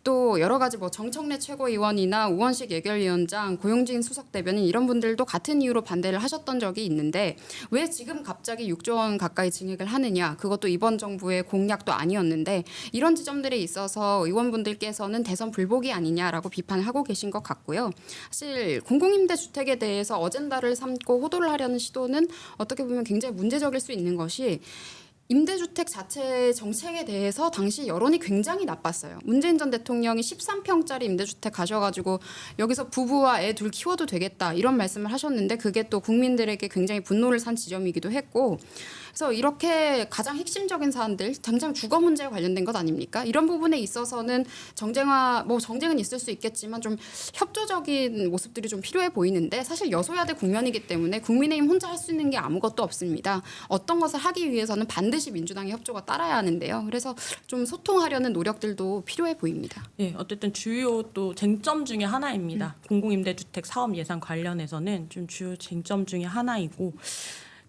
D: 또 여러 가지 뭐 정청래 최고위원이나 우원식 예결위원장, 고용진 수석 대변인 이런 분들도 같은 이유로 반대를 하셨던 적이 있는데 왜 지금 갑자기 6조 원 가까이 증액을 하느냐? 그것도 이번 정부의 공약도 아니었는데 이런 지점들에 있어서 의원분들께서는 대선 불복이 아니냐라고 비판을 하고 계신 것 같고요. 사실 공공임대 주택에 대해서 어젠다를 삼고 호도를 하려는 시도는 어떻게 보면 굉장히 문제적일 수 있는 것이 임대주택 자체 정책에 대해서 당시 여론이 굉장히 나빴어요. 문재인 전 대통령이 13평짜리 임대주택 가셔가지고 여기서 부부와 애 둘 키워도 되겠다 이런 말씀을 하셨는데 그게 또 국민들에게 굉장히 분노를 산 지점이기도 했고 그래서 이렇게 가장 핵심적인 사안들 당장 주거 문제에 관련된 것 아닙니까? 이런 부분에 있어서는 정쟁은 있을 수 있겠지만 좀 협조적인 모습들이 좀 필요해 보이는데 사실 여소야대 국면이기 때문에 국민의힘 혼자 할 수 있는 게 아무것도 없습니다. 어떤 것을 하기 위해서는 반드시 민주당의 협조가 따라야 하는데요. 그래서 좀 소통하려는 노력들도 필요해 보입니다.
A: 예, 어쨌든 주요 또 쟁점 중에 하나입니다. 공공임대주택 사업 예산 관련해서는 좀 주요 쟁점 중에 하나이고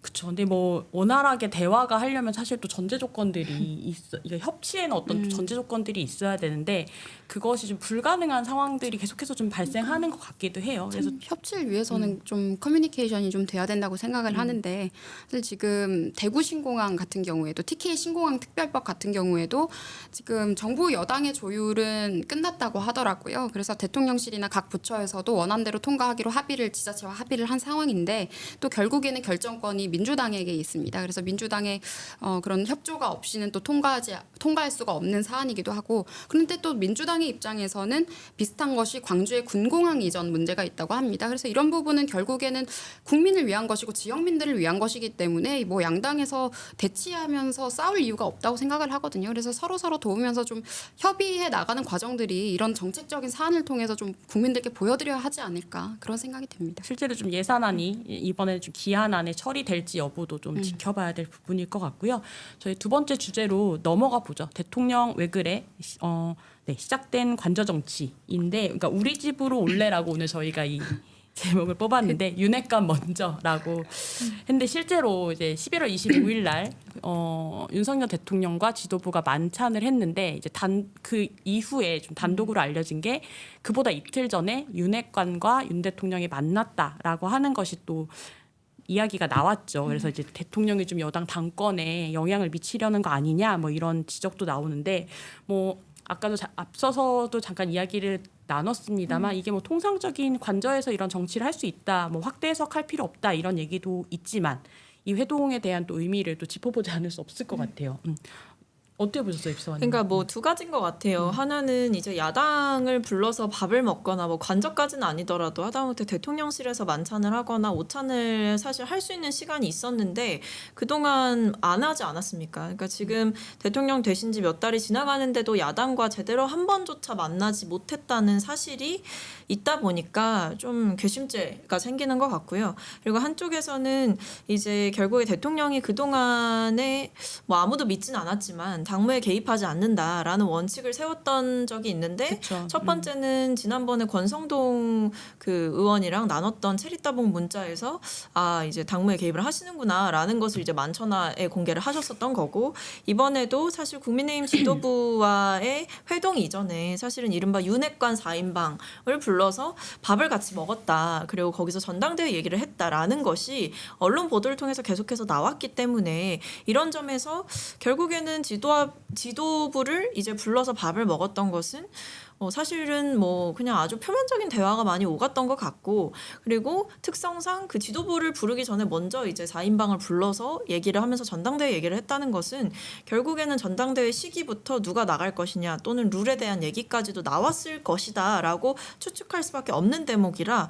A: 그렇죠. 근데 뭐 원활하게 대화가 하려면 사실 또 전제 조건들이 있어. 이게 협치에는 어떤 전제 조건들이 있어야 되는데 그것이 좀 불가능한 상황들이 계속해서 좀 발생하는 것 같기도 해요. 그래서
D: 협치를 위해서는 좀 커뮤니케이션이 좀 돼야 된다고 생각을 하는데 사실 지금 대구 신공항 같은 경우에도 TK 신공항 특별법 같은 경우에도 지금 정부 여당의 조율은 끝났다고 하더라고요. 그래서 대통령실이나 각 부처에서도 원안대로 통과하기로 지자체와 합의를 한 상황인데 또 결국에는 결정권이 민주당에게 있습니다. 그래서 민주당의 그런 협조가 없이는 또 통과할 수가 없는 사안이기도 하고 그런데 또 민주당의 입장에서는 비슷한 것이 광주의 군공항 이전 문제가 있다고 합니다. 그래서 이런 부분은 결국에는 국민을 위한 것이고 지역민들을 위한 것이기 때문에 뭐 양당에서 대치하면서 싸울 이유가 없다고 생각을 하거든요. 그래서 서로 도우면서 좀 협의해 나가는 과정들이 이런 정책적인 사안을 통해서 좀 국민들께 보여드려야 하지 않을까 그런 생각이 듭니다.
A: 실제로 좀 예산안이 이번에 좀 기한 안에 처리될지 여부도 좀 지켜봐야 될 부분일 것 같고요. 저희 두 번째 주제로 넘어가 보죠. 대통령 왜 그래? 네, 시작된 관저 정치인데, 그러니까 우리 집으로 올래라고 오늘 저희가 이 제목을 뽑았는데 윤핵관 먼저라고 했는데 실제로 이제 11월 25일 날 윤석열 대통령과 지도부가 만찬을 했는데 이제 그 이후에 좀 단독으로 알려진 게 그보다 이틀 전에 윤핵관과 윤 대통령이 만났다라고 하는 것이 또 이야기가 나왔죠. 그래서 이제 대통령이 좀 여당 당권에 영향을 미치려는 거 아니냐 뭐 이런 지적도 나오는데 뭐 아까도 앞서서도 잠깐 이야기를 나눴습니다만 이게 뭐 통상적인 관저에서 이런 정치를 할 수 있다, 뭐 확대 해석할 필요 없다 이런 얘기도 있지만 이 회동에 대한 또 의미를 또 짚어보지 않을 수 없을 것 같아요. 어떻게 보셨어요, 입수원님?
C: 그러니까 뭐 두 가지인 것 같아요. 하나는 이제 야당을 불러서 밥을 먹거나 뭐 관저까지는 아니더라도 하다못해 대통령실에서 만찬을 하거나 오찬을 사실 할 수 있는 시간이 있었는데 그동안 안 하지 않았습니까? 그러니까 지금 대통령 되신 지 몇 달이 지나가는데도 야당과 제대로 한 번조차 만나지 못했다는 사실이 있다 보니까 좀 괘씸죄가 생기는 것 같고요. 그리고 한쪽에서는 이제 결국에 대통령이 그동안에 뭐 아무도 믿진 않았지만 당무에 개입하지 않는다라는 원칙을 세웠던 적이 있는데
A: 그쵸.
C: 첫 번째는 지난번에 권성동 그 의원이랑 나눴던 체리따봉 문자에서 아 이제 당무에 개입을 하시는구나라는 것을 이제 만천하에 공개를 하셨었던 거고 이번에도 사실 국민의힘 지도부와의 회동 이전에 사실은 이른바 윤핵관 4인방을 불러서 밥을 같이 먹었다. 그리고 거기서 전당대회 얘기를 했다라는 것이 언론 보도를 통해서 계속해서 나왔기 때문에 이런 점에서 결국에는 지도부를 이제 불러서 밥을 먹었던 것은 사실은 뭐 그냥 아주 표면적인 대화가 많이 오갔던 것 같고 그리고 특성상 그 지도부를 부르기 전에 먼저 이제 4인방을 불러서 얘기를 하면서 전당대회 얘기를 했다는 것은 결국에는 전당대회 시기부터 누가 나갈 것이냐 또는 룰에 대한 얘기까지도 나왔을 것이다라고 추측할 수밖에 없는 대목이라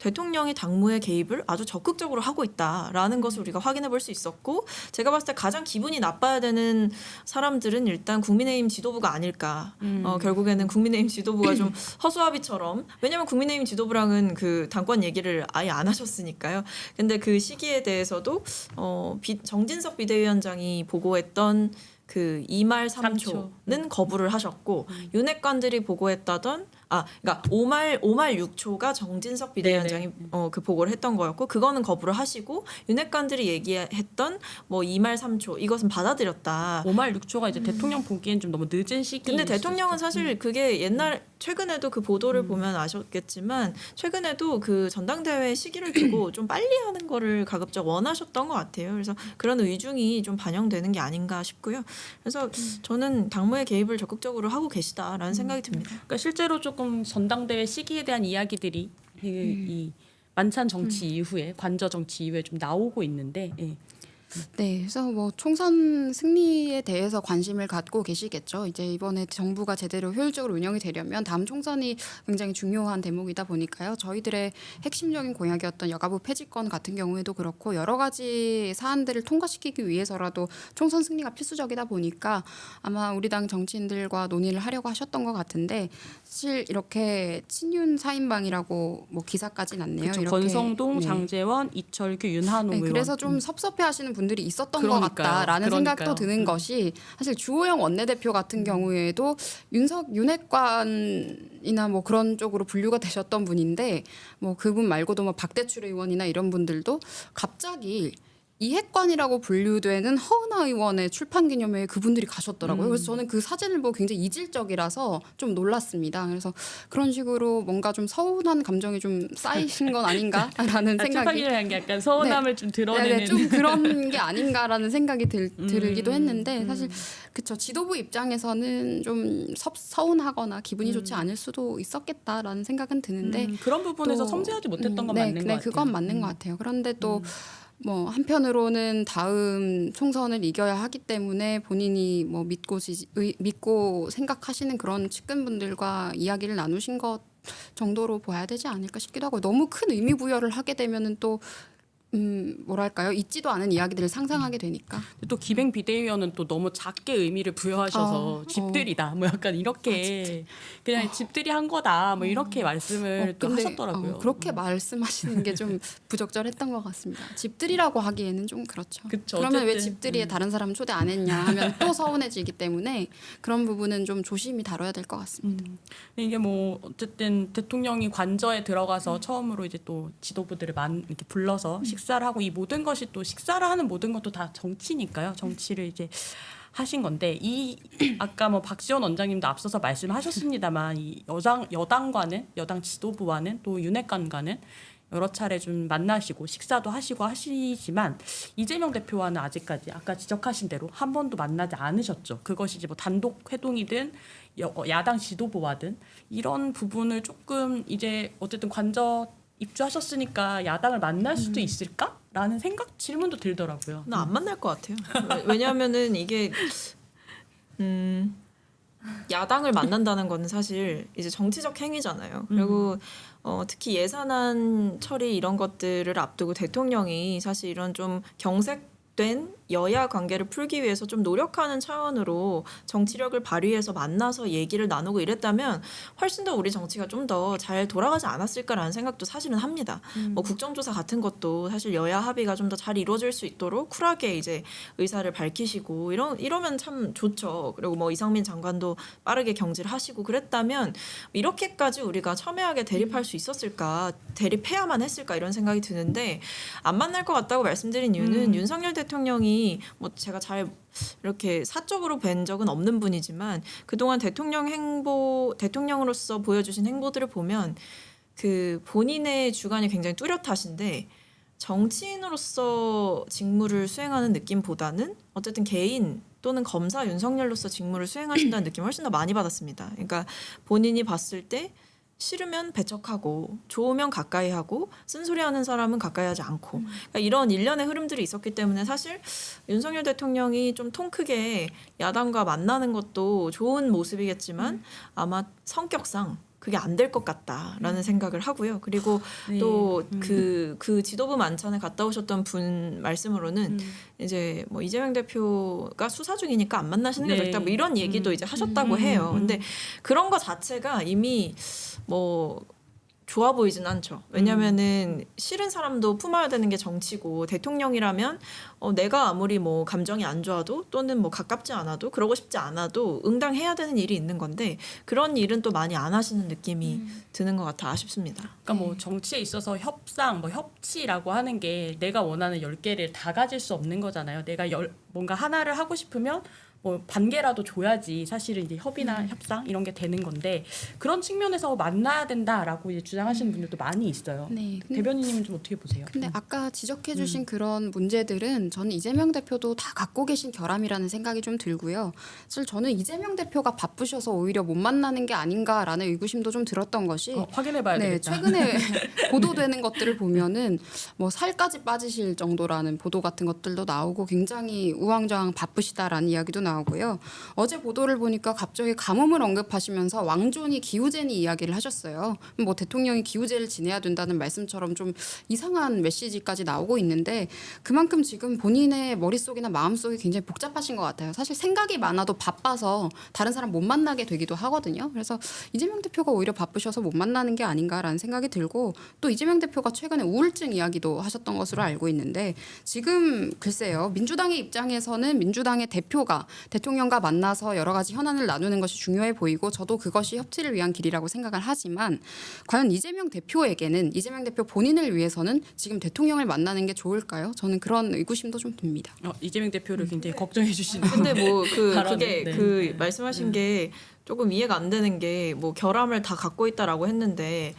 C: 대통령이 당무에 개입을 아주 적극적으로 하고 있다라는 것을 우리가 확인해 볼 수 있었고 제가 봤을 때 가장 기분이 나빠야 되는 사람들은 일단 국민의힘 지도부가 아닐까. 결국에는 국민의힘 지도부가 좀 허수아비처럼 왜냐하면 국민의힘 지도부랑은 그 당권 얘기를 아예 안 하셨으니까요. 근데 그 시기에 대해서도 정진석 비대위원장이 보고했던 그 2말 3초는 거부를 하셨고 윤핵관들이 보고했다던 그러니까 5말 6초가 정진석 비대위원장이 그 보고를 했던 거였고 그거는 거부를 하시고 윤핵관들이 얘기했던 뭐 2말 3초 이것은 받아들였다.
A: 5말 6초가 이제 대통령 보기엔 좀 너무 늦은 시기.
C: 근데 대통령은 사실 그게 최근에도 그 보도를 보면 아셨겠지만 최근에도 그 전당대회 시기를 두고 좀 빨리 하는 거를 가급적 원하셨던 것 같아요. 그래서 그런 의중이 좀 반영되는 게 아닌가 싶고요. 그래서 저는 당무의 개입을 적극적으로 하고 계시다라는 생각이 듭니다.
A: 그러니까 실제로 조금 전당대회 시기에 대한 이야기들이 이 만찬 정치 이후에 관저 정치 이후에 좀 나오고 있는데
D: 네, 그래서 뭐 총선 승리에 대해서 관심을 갖고 계시겠죠. 이제 이번에 정부가 제대로 효율적으로 운영이 되려면 다음 총선이 굉장히 중요한 대목이다 보니까요. 저희들의 핵심적인 공약이었던 여가부 폐지권 같은 경우에도 그렇고 여러 가지 사안들을 통과시키기 위해서라도 총선 승리가 필수적이다 보니까 아마 우리 당 정치인들과 논의를 하려고 하셨던 것 같은데 사실 이렇게 친윤 4인방이라고 뭐 기사까지 났네요.
A: 그렇죠.
D: 이렇게,
A: 권성동,
D: 네.
A: 장제원, 이철규, 윤한홍 의원.
D: 그래서 좀 섭섭해하시는 분들이 있었던 것
A: 그러니까요.
D: 같다라는
A: 그러니까요.
D: 생각도 드는 것이 사실 주호영 원내대표 같은 경우에도 윤핵관이나 뭐 그런 쪽으로 분류가 되셨던 분인데 뭐 그분 말고도 뭐 박대출 의원이나 이런 분들도 갑자기 이핵관이라고 분류되는 허은하 의원의 출판 기념회에 그분들이 가셨더라고요. 그래서 저는 그 사진을 보고 굉장히 이질적이라서 좀 놀랐습니다. 그래서 그런 식으로 뭔가 좀 서운한 감정이 좀 쌓이신 건 아닌가라는 생각이
A: 출판이라는 게 약간 서운함을 좀 드러내는
D: 네, 좀 그런 게 아닌가라는 생각이 들기도 했는데 사실 그쵸 지도부 입장에서는 좀 서운하거나 기분이 좋지 않을 수도 있었겠다라는 생각은 드는데
A: 그런 부분에서
D: 또,
A: 섬세하지 못했던 건
D: 네,
A: 맞는 것 같아요.
D: 그건 맞는 것 같아요. 그런데 또 뭐 한편으로는 다음 총선을 이겨야 하기 때문에 본인이 뭐 믿고 생각하시는 그런 측근분들과 이야기를 나누신 것 정도로 봐야 되지 않을까 싶기도 하고 너무 큰 의미 부여를 하게 되면은 또 뭐랄까요 있지도 않은 이야기들을 상상하게 되니까
A: 또 기백 비대위원은 또 너무 작게 의미를 부여하셔서 집들이다 뭐 약간 이렇게 그냥 집들이 한 거다 뭐 이렇게 말씀을 또
D: 근데,
A: 하셨더라고요.
D: 그렇게 말씀하시는 게 좀 부적절했던 것 같습니다. 집들이라고 하기에는 좀 그렇죠.
A: 그쵸,
D: 그러면 왜
A: 어쨌든.
D: 집들이에 다른 사람 초대 안 했냐 하면 또 서운해지기 때문에 그런 부분은 좀 조심히 다뤄야 될 것 같습니다.
A: 근데 이게 뭐 어쨌든 대통령이 관저에 들어가서 처음으로 이제 또 지도부들을 이렇게 불러서 식사를 하고 이 모든 것이 또 식사를 하는 모든 것도 다 정치니까요. 정치를 이제 하신 건데 이 아까 뭐 박지원 원장님도 앞서서 말씀하셨습니다만 이 여당과는 여당 지도부와는 또 윤핵관과는 여러 차례 좀 만나시고 식사도 하시고 하시지만 이재명 대표와는 아직까지 아까 지적하신 대로 한 번도 만나지 않으셨죠. 그것이 이제 뭐 단독 회동이든 야당 지도부와든 이런 부분을 조금 이제 어쨌든 관저 입주하셨으니까 야당을 만날 수도 있을까라는 질문도 들더라고요.
C: 나 안 만날 것 같아요. 왜냐하면은 이게 야당을 만난다는 거는 사실 이제 정치적 행위잖아요. 그리고 특히 예산안 처리 이런 것들을 앞두고 대통령이 사실 이런 좀 경색된 여야 관계를 풀기 위해서 좀 노력하는 차원으로 정치력을 발휘해서 만나서 얘기를 나누고 이랬다면 훨씬 더 우리 정치가 좀 더 잘 돌아가지 않았을까라는 생각도 사실은 합니다. 뭐 국정조사 같은 것도 사실 여야 합의가 좀 더 잘 이루어질 수 있도록 쿨하게 이제 의사를 밝히시고 이러면 참 좋죠. 그리고 뭐 이상민 장관도 빠르게 경질을 하시고 그랬다면 이렇게까지 우리가 첨예하게 대립할 수 있었을까, 대립해야만 했을까 이런 생각이 드는데 안 만날 것 같다고 말씀드린 이유는 윤석열 대통령이 뭐 제가 잘 이렇게 사적으로 뵌 적은 없는 분이지만 그동안 대통령으로서 보여주신 행보들을 보면 그 본인의 주관이 굉장히 뚜렷하신데 정치인으로서 직무를 수행하는 느낌보다는 어쨌든 개인 또는 검사 윤석열로서 직무를 수행하신다는 느낌을 훨씬 더 많이 받았습니다. 그러니까 본인이 봤을 때 싫으면 배척하고 좋으면 가까이 하고 쓴소리하는 사람은 가까이 하지 않고 그러니까 이런 일련의 흐름들이 있었기 때문에 사실 윤석열 대통령이 좀 통 크게 야당과 만나는 것도 좋은 모습이겠지만 아마 성격상 그게 안 될 것 같다라는 생각을 하고요. 그리고 또 그 지도부 만찬에 갔다 오셨던 분 말씀으로는 이제 뭐 이재명 대표가 수사 중이니까 안 만나시는 게 좋다. 뭐 이런 얘기도 이제 하셨다고 해요. 근데 그런 거 자체가 이미 뭐 좋아 보이진 않죠. 왜냐면은 싫은 사람도 품어야 되는 게 정치고 대통령이라면 내가 아무리 뭐 감정이 안 좋아도 또는 뭐 가깝지 않아도 그러고 싶지 않아도 응당해야 되는 일이 있는 건데 그런 일은 또 많이 안 하시는 느낌이 드는 것 같아 아쉽습니다.
A: 그러니까 뭐 정치에 있어서 협상, 뭐 협치라고 하는 게 내가 원하는 10개를 다 가질 수 없는 거잖아요. 내가 뭔가 하나를 하고 싶으면 뭐 반개라도 줘야지 사실은 이제 협의나 협상 이런 게 되는 건데 그런 측면에서 만나야 된다라고 이제 주장하시는 분들도 많이 있어요.
D: 네.
A: 대변인님은 좀 어떻게 보세요?
D: 근데 아까 지적해주신 그런 문제들은 저는 이재명 대표도 다 갖고 계신 결함이라는 생각이 좀 들고요. 사실 저는 이재명 대표가 바쁘셔서 오히려 못 만나는 게 아닌가라는 의구심도 좀 들었던 것이
A: 확인해봐야
D: 네,
A: 되겠다.
D: 최근에 보도되는 것들을 보면은 뭐 살까지 빠지실 정도라는 보도 같은 것들도 나오고 굉장히 우왕좌왕 바쁘시다라는 이야기도 나오고요. 어제 보도를 보니까 갑자기 가뭄을 언급하시면서 왕존이 기후제니 이야기를 하셨어요. 뭐 대통령이 기후제를 지내야 된다는 말씀처럼 좀 이상한 메시지까지 나오고 있는데 그만큼 지금 본인의 머릿속이나 마음속이 굉장히 복잡하신 것 같아요. 사실 생각이 많아도 바빠서 다른 사람 못 만나게 되기도 하거든요. 그래서 이재명 대표가 오히려 바쁘셔서 못 만나는 게 아닌가라는 생각이 들고 또 이재명 대표가 최근에 우울증 이야기도 하셨던 것으로 알고 있는데 지금 글쎄요. 민주당의 입장에서는 민주당의 대표가 대통령과 만나서 여러 가지 현안을 나누는 것이 중요해 보이고 저도 그것이 협치를 위한 길이라고 생각을 하지만 과연 이재명 대표에게는 이재명 대표 본인을 위해서는 지금 대통령을 만나는 게 좋을까요? 저는 그런 의구심도 좀 듭니다.
A: 이재명 대표를 굉장히 걱정해 주시는.
C: 근데 뭐
A: 바라는,
C: 그게
A: 네.
C: 그 말씀하신 게 조금 이해가 안 되는 게 뭐 결함을 다 갖고 있다라고 했는데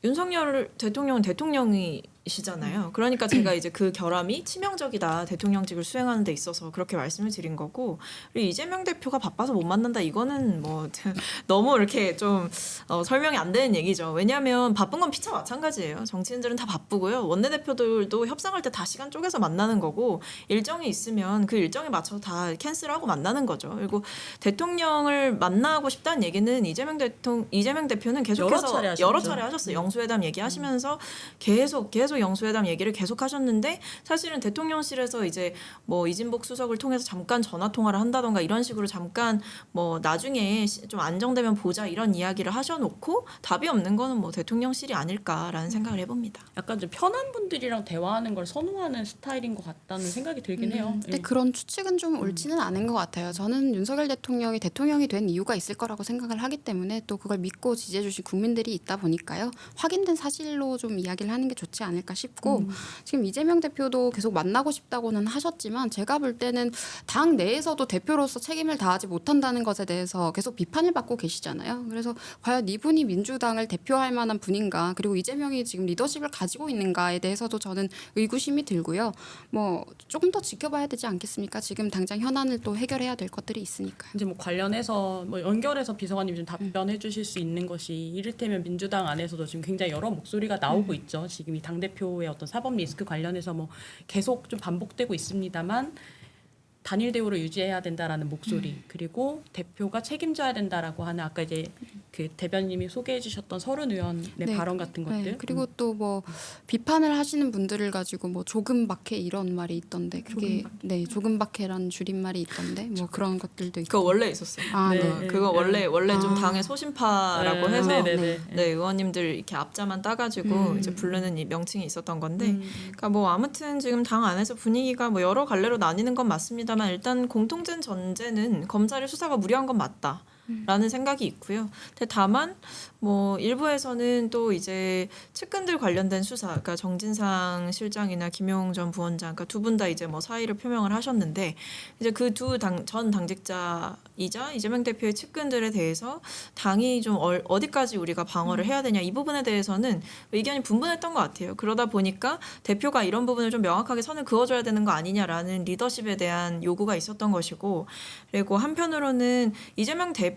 C: 윤석열 대통령은 대통령이시잖아요. 그러니까 제가 이제 그 결함이 치명적이다 대통령직을 수행하는 데 있어서 그렇게 말씀을 드린 거고 그리고 이재명 대표가 바빠서 못 만난다 이거는 뭐 너무 이렇게 좀 설명이 안 되는 얘기죠. 왜냐하면 바쁜 건 피차 마찬가지예요. 정치인들은 다 바쁘고요. 원내대표들도 협상할 때 다 시간 쪼개서 만나는 거고 일정이 있으면 그 일정에 맞춰서 다 캔슬하고 만나는 거죠. 그리고 대통령을 만나고 싶다는 얘기는 이재명 대표는 계속해서 여러 차례 하셨어요. 영수회담 얘기하시면서 계속 영수회담 얘기를 계속 하셨는데 사실은 대통령실에서 이제 뭐 이진복 수석을 통해서 잠깐 전화 통화를 한다던가 이런 식으로 잠깐 뭐 나중에 좀 안정되면 보자 이런 이야기를 하셔놓고 답이 없는 거는 뭐 대통령실이 아닐까라는 생각을 해봅니다.
A: 약간 좀 편한 분들이랑 대화하는 걸 선호하는 스타일인 것 같다는 생각이 들긴 해요.
D: 근데
A: 예.
D: 그런 추측은 좀 옳지는 않은 것 같아요. 저는 윤석열 대통령이 대통령이 된 이유가 있을 거라고 생각을 하기 때문에 또 그걸 믿고 지지해 주신 국민들이 있다 보니까요. 확인된 사실로 좀 이야기를 하는 게 좋지 않을까 싶고 지금 이재명 대표도 계속 만나고 싶다고는 하셨지만 제가 볼 때는 당 내에서도 대표로서 책임을 다하지 못한다는 것에 대해서 계속 비판을 받고 계시잖아요. 그래서 과연 이분이 민주당을 대표할 만한 분인가 그리고 이재명이 지금 리더십을 가지고 있는가에 대해서도 저는 의구심이 들고요. 뭐 조금 더 지켜봐야 되지 않겠습니까? 지금 당장 현안을 또 해결해야 될 것들이 있으니까요.
A: 이제 뭐 관련해서 뭐 연결해서 비서관님 좀 답변해 주실 수 있는 것이 이를테면 민주당 안에서도 지금 굉장히 여러 목소리가 나오고 있죠. 지금 이 당 대표의 어떤 사법 리스크 관련해서 뭐 계속 좀 반복되고 있습니다만 단일 대우를 유지해야 된다라는 목소리 그리고 대표가 책임져야 된다라고 하는 아까 이제 그 대변님이 소개해 주셨던 서른 의원의
D: 네.
A: 발언 같은 것들
D: 네, 그리고 또 뭐 비판을 하시는 분들을 가지고 뭐 조금박해 이런 말이 있던데 그게 네 조금박해라는 줄임말이 있던데 뭐 그런 것들도 있고
C: 그거 원래 있었어요.
D: 아,
A: 네.
D: 네.
C: 그거 원래 좀 당의 소신파라고
A: 네,
C: 해서
A: 네네네.
C: 네, 의원님들 이렇게 앞자만 따가지고 이제 부르는 이 명칭이 있었던 건데, 그러니까 뭐 아무튼 지금 당 안에서 분위기가 뭐 여러 갈래로 나뉘는 건 맞습니다만 일단 공통된 전제는 검찰의 수사가 무리한 건 맞다. 라는 생각이 있고요. 근데 다만 뭐 일부에서는 또 이제 측근들 관련된 수사, 그러니까 정진상 실장이나 김용 전 부원장, 그러니까 두 분 다 이제 뭐 사의를 표명을 하셨는데 이제 그 두 전 당직자이자 이재명 대표의 측근들에 대해서 당이 좀 어디까지 우리가 방어를 해야 되냐 이 부분에 대해서는 의견이 분분했던 것 같아요. 그러다 보니까 대표가 이런 부분을 좀 명확하게 선을 그어줘야 되는 거 아니냐라는 리더십에 대한 요구가 있었던 것이고, 그리고 한편으로는 이재명 대표가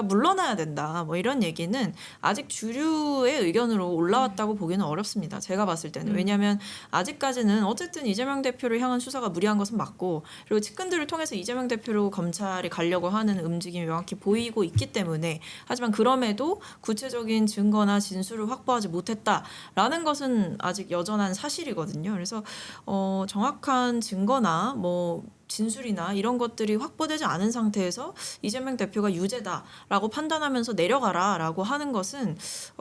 C: 물러나야 된다. 뭐 이런 얘기는 아직 주류의 의견으로 올라왔다고 보기는 어렵습니다. 제가 봤을 때는. 왜냐하면 아직까지는 어쨌든 이재명 대표를 향한 수사가 무리한 것은 맞고 그리고 측근들을 통해서 이재명 대표로 검찰이 가려고 하는 움직임이 명확히 보이고 있기 때문에 하지만 그럼에도 구체적인 증거나 진술을 확보하지 못했다라는 것은 아직 여전한 사실이거든요. 그래서 정확한 증거나 뭐 진술이나 이런 것들이 확보되지 않은 상태에서 이재명 대표가 유죄다라고 판단하면서 내려가라라고 하는 것은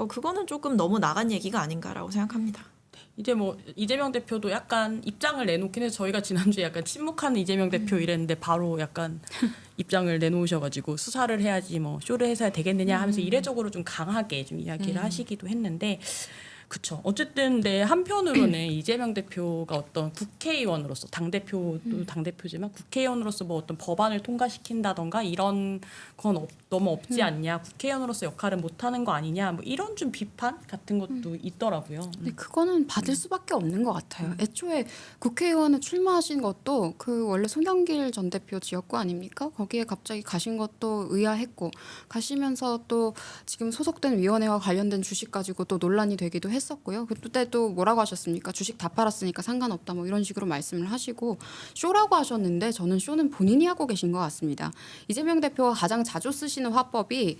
C: 그거는 조금 너무 나간 얘기가 아닌가라고 생각합니다.
A: 이제 뭐 이재명 대표도 약간 입장을 내놓긴 해서 저희가 지난주에 약간 침묵하는 이재명 대표 이랬는데 바로 약간 입장을 내놓으셔가지고 수사를 해야지 뭐 쇼를 해서 되겠느냐 하면서 이례적으로 좀 강하게 좀 이야기를 하시기도 했는데 그렇죠. 어쨌든 네 한편으로는 이재명 대표가 어떤 국회의원으로서 당 대표도 당 대표지만 국회의원으로서 뭐 어떤 법안을 통과시킨다던가 이런 건 너무 없지 않냐, 국회의원으로서 역할을 못하는 거 아니냐, 뭐 이런 좀 비판 같은 것도 있더라고요.
D: 네, 그거는 받을 수밖에 없는 것 같아요. 애초에 국회의원에 출마하신 것도 그 원래 송영길 전 대표 지역구 아닙니까? 거기에 갑자기 가신 것도 의아했고 가시면서 또 지금 소속된 위원회와 관련된 주식 가지고 또 논란이 되기도 했었고요. 그때도 뭐라고 하셨습니까? 주식 다 팔았으니까 상관없다 뭐 이런 식으로 말씀을 하시고 쇼라고 하셨는데 저는 쇼는 본인이 하고 계신 것 같습니다. 이재명 대표가 가장 자주 쓰시는 화법이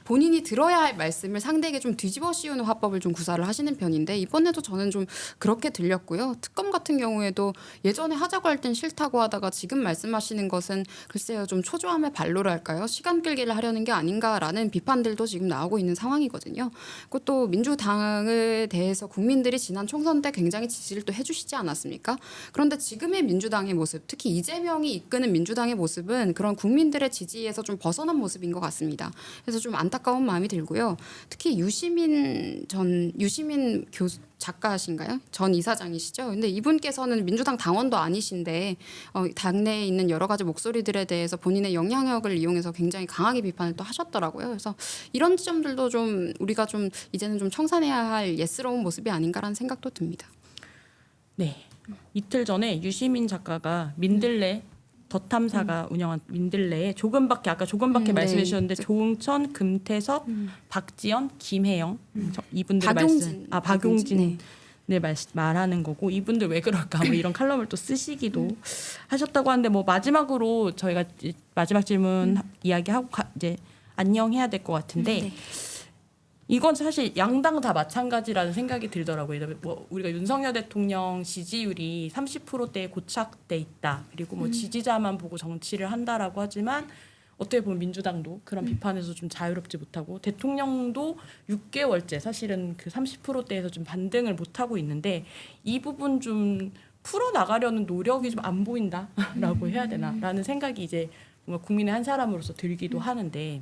D: 본인이 들어야 할 말씀을 상대에게 좀 뒤집어 씌우는 화법을 좀 구사를 하시는 편인데 이번에도 저는 좀 그렇게 들렸고요. 특검 같은 경우에도 예전에 하자고 할 땐 싫다고 하다가 지금 말씀하시는 것은 글쎄요 좀 초조함의 발로를 할까요? 시간 끌기를 하려는 게 아닌가라는 비판들도 지금 나오고 있는 상황이거든요. 그것도 민주당에 대해서 국민들이 지난 총선 때 굉장히 지지를 또 해주시지 않았습니까? 그런데 지금의 민주당의 모습, 특히 이재명이 이끄는 민주당의 모습은 그런 국민들의 지지에서 좀 벗어난 모습인 것 같습니다. 그래서 좀 안타까운 마음이 들고요. 특히 유시민 교수 작가신가요? 전 이사장이시죠. 근데 이분께서는 민주당 당원도 아니신데 당내에 있는 여러 가지 목소리들에 대해서 본인의 영향력을 이용해서 굉장히 강하게 비판을 또 하셨더라고요. 그래서 이런 지점들도 좀 우리가 좀 이제는 좀 청산해야 할 예스러운 모습이 아닌가라는 생각도 듭니다.
A: 네. 이틀 전에 유시민 작가가 민들레 더 탐사가 운영한 민들레에 아까 조금밖에 말씀해
D: 네.
A: 주셨는데 조응천, 금태섭, 박지연, 김혜영 이분들
D: 박용진.
A: 박용진
D: 네.
A: 말하는 거고 이분들 왜 그럴까 뭐 이런 칼럼을 또 쓰시기도 하셨다고 하는데 뭐 마지막으로 저희가 이제 마지막 질문 이야기하고 이제 안녕해야 될 것 같은데
D: 네.
A: 이건 사실 양당 다 마찬가지라는 생각이 들더라고요. 뭐 우리가 윤석열 대통령 지지율이 30%대에 고착돼 있다. 그리고 뭐 지지자만 보고 정치를 한다라고 하지만 어떻게 보면 민주당도 그런 비판에서 좀 자유롭지 못하고 대통령도 6개월째 사실은 그 30%대에서 좀 반등을 못 하고 있는데 이 부분 좀 풀어 나가려는 노력이 좀 안 보인다라고 해야 되나라는 생각이 이제 뭔가 국민의 한 사람으로서 들기도 하는데.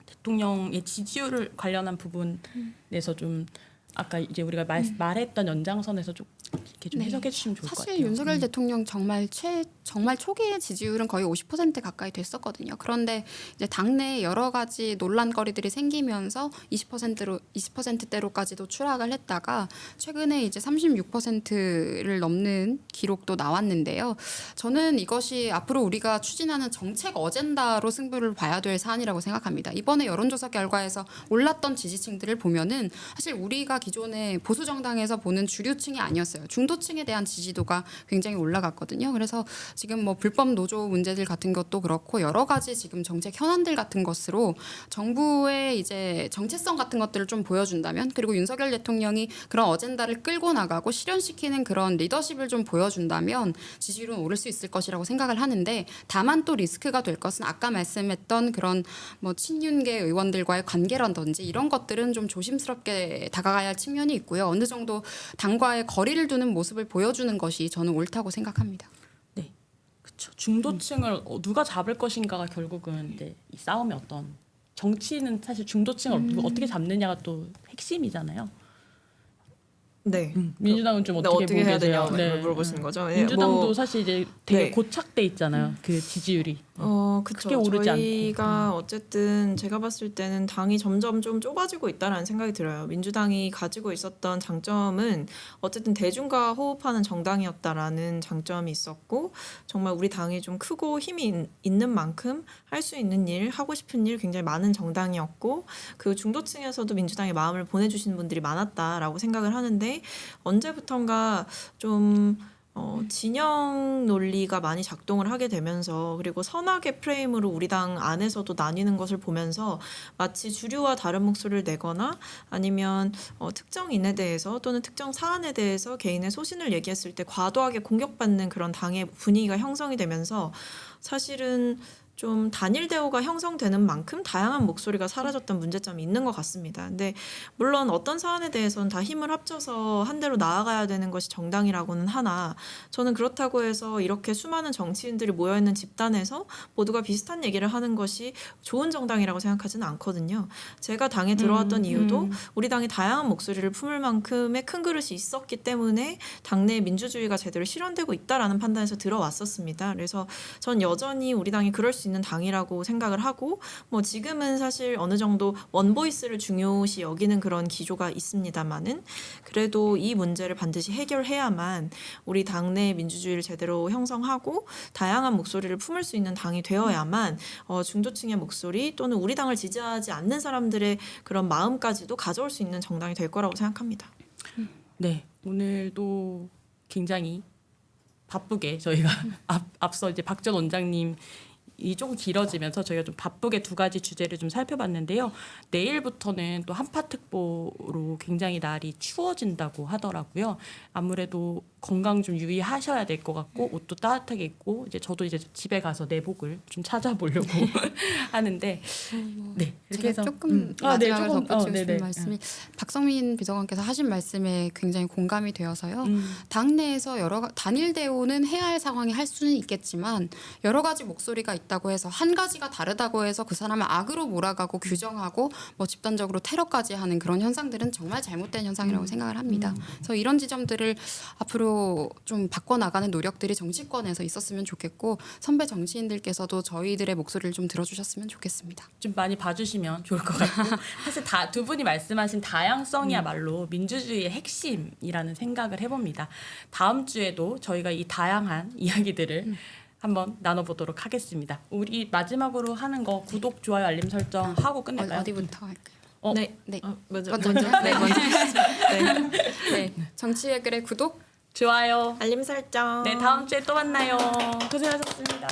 A: 대통령의 지지율을 관련한 부분에서 좀 아까 이제 우리가 말했던 연장선에서 좀 이렇게 좀
D: 네.
A: 해석해 주시면 좋을 것
D: 사실
A: 같아요.
D: 윤석열 대통령 정말 초기의 지지율은 거의 50% 가까이 됐었거든요. 그런데 이제 당내에 여러 가지 논란거리들이 생기면서 20%대로까지도 추락을 했다가 최근에 이제 36%를 넘는 기록도 나왔는데요. 저는 이것이 앞으로 우리가 추진하는 정책 어젠다로 승부를 봐야 될 사안이라고 생각합니다. 이번에 여론조사 결과에서 올랐던 지지층들을 보면은 사실 우리가 기존에 보수 정당에서 보는 주류층이 아니었어요. 중도층에 대한 지지도가 굉장히 올라갔거든요. 그래서 지금 뭐 불법 노조 문제들 같은 것도 그렇고 여러 가지 지금 정책 현안들 같은 것으로 정부의 이제 정체성 같은 것들을 좀 보여준다면 그리고 윤석열 대통령이 그런 어젠다를 끌고 나가고 실현시키는 그런 리더십을 좀 보여준다면 지지율은 오를 수 있을 것이라고 생각을 하는데 다만 또 리스크가 될 것은 아까 말씀했던 그런 뭐 친윤계 의원들과의 관계라든지 이런 것들은 좀 조심스럽게 다가가야 할 측면이 있고요. 어느 정도 당과의 거리를 두는 모습을 보여주는 것이 저는 옳다고 생각합니다.
A: 네, 그렇죠. 중도층을 누가 잡을 것인가가 결국은 이제 이 싸움의 어떤 정치는 사실 중도층을 어떻게 잡느냐가 또 핵심이잖아요.
C: 네.
A: 민주당은 좀
C: 근데
A: 어떻게
C: 어떻게
A: 보게
C: 해야
A: 돼요?
C: 되냐 물어보시는 거죠. 네,
A: 민주당도
C: 뭐,
A: 사실 이제 되게
C: 네.
A: 고착돼 있잖아요. 그 지지율이.
C: 그쵸.
A: 크게 오르지
C: 저희가 어쨌든 제가 봤을 때는 당이 점점 좀 좁아지고 있다라는 생각이 들어요. 민주당이 가지고 있었던 장점은 어쨌든 대중과 호흡하는 정당이었다라는 장점이 있었고 정말 우리 당이 좀 크고 힘이 있는 만큼 할 수 있는 일, 하고 싶은 일 굉장히 많은 정당이었고 그 중도층에서도 민주당에 마음을 보내주시는 분들이 많았다라고 생각을 하는데 언제부턴가 좀 진영 논리가 많이 작동을 하게 되면서 그리고 선악의 프레임으로 우리 당 안에서도 나뉘는 것을 보면서 마치 주류와 다른 목소리를 내거나 아니면 특정인에 대해서 또는 특정 사안에 대해서 개인의 소신을 얘기했을 때 과도하게 공격받는 그런 당의 분위기가 형성이 되면서 사실은 좀 단일 대우가 형성되는 만큼 다양한 목소리가 사라졌던 문제점이 있는 것 같습니다. 근데 물론 어떤 사안에 대해서는 다 힘을 합쳐서 한 대로 나아가야 되는 것이 정당이라고는 하나 저는 그렇다고 해서 이렇게 수많은 정치인들이 모여있는 집단에서 모두가 비슷한 얘기를 하는 것이 좋은 정당이라고 생각하지는 않거든요. 제가 당에 들어왔던 이유도 우리 당이 다양한 목소리를 품을 만큼의 큰 그릇이 있었기 때문에 당내 민주주의가 제대로 실현되고 있다라는 판단에서 들어왔었습니다. 그래서 전 여전히 우리 당이 그럴 수 수 있는 당이라고 생각을 하고 뭐 지금은 사실 어느 정도 원보이스를 중요시 여기는 그런 기조가 있습니다만은 그래도 이 문제를 반드시 해결해야만 우리 당내 민주주의를 제대로 형성하고 다양한 목소리를 품을 수 있는 당이 되어야만 중도층의 목소리 또는 우리 당을 지지하지 않는 사람들의 그런 마음까지도 가져올 수 있는 정당이 될 거라고 생각합니다.
A: 네, 오늘도 굉장히 바쁘게 저희가 앞서 이제 박 전 원장님이 조금 길어지면서 저희가 좀 바쁘게 두 가지 주제를 좀 살펴봤는데요. 내일부터는 또 한파특보로 굉장히 날이 추워진다고 하더라고요. 아무래도 건강 좀 유의하셔야 될 것 같고 옷도 따뜻하게 입고 이제 저도 이제 집에 가서 내복을 좀 찾아보려고 하는데 네 이렇게
D: 제가
A: 해서
D: 조금
A: 네,
D: 마지막으로
A: 조금,
D: 덧붙이고 싶은
A: 네네.
D: 말씀이 박성민 비서관께서 하신 말씀에 굉장히 공감이 되어서요. 당내에서 단일 대우는 해야 할 상황이 할 수는 있겠지만 여러 가지 목소리가 있다고 해서 한 가지가 다르다고 해서 그 사람을 악으로 몰아가고 규정하고 뭐 집단적으로 테러까지 하는 그런 현상들은 정말 잘못된 현상이라고 생각을 합니다. 그래서 이런 지점들을 앞으로 좀 바꿔나가는 노력들이 정치권에서 있었으면 좋겠고 선배 정치인들께서도 저희들의 목소리를 좀 들어주셨으면 좋겠습니다.
A: 좀 많이 봐주시면 좋을 것 같고 사실 두 분이 말씀하신 다양성이야말로 민주주의의 핵심이라는 생각을 해봅니다. 다음 주에도 저희가 이 다양한 이야기들을 한번 나눠보도록 하겠습니다. 우리 마지막으로 하는 거 구독, 좋아요, 알림 설정 하고 끝낼까요?
D: 어디부터 할까요?
C: 네.
D: 네.
C: 먼저.
D: 먼저?
C: 네, 먼저. 네.
D: 네. 정치의 글의 구독,
A: 좋아요.
C: 알림 설정.
A: 네, 다음 주에 또 만나요. 고생하셨습니다.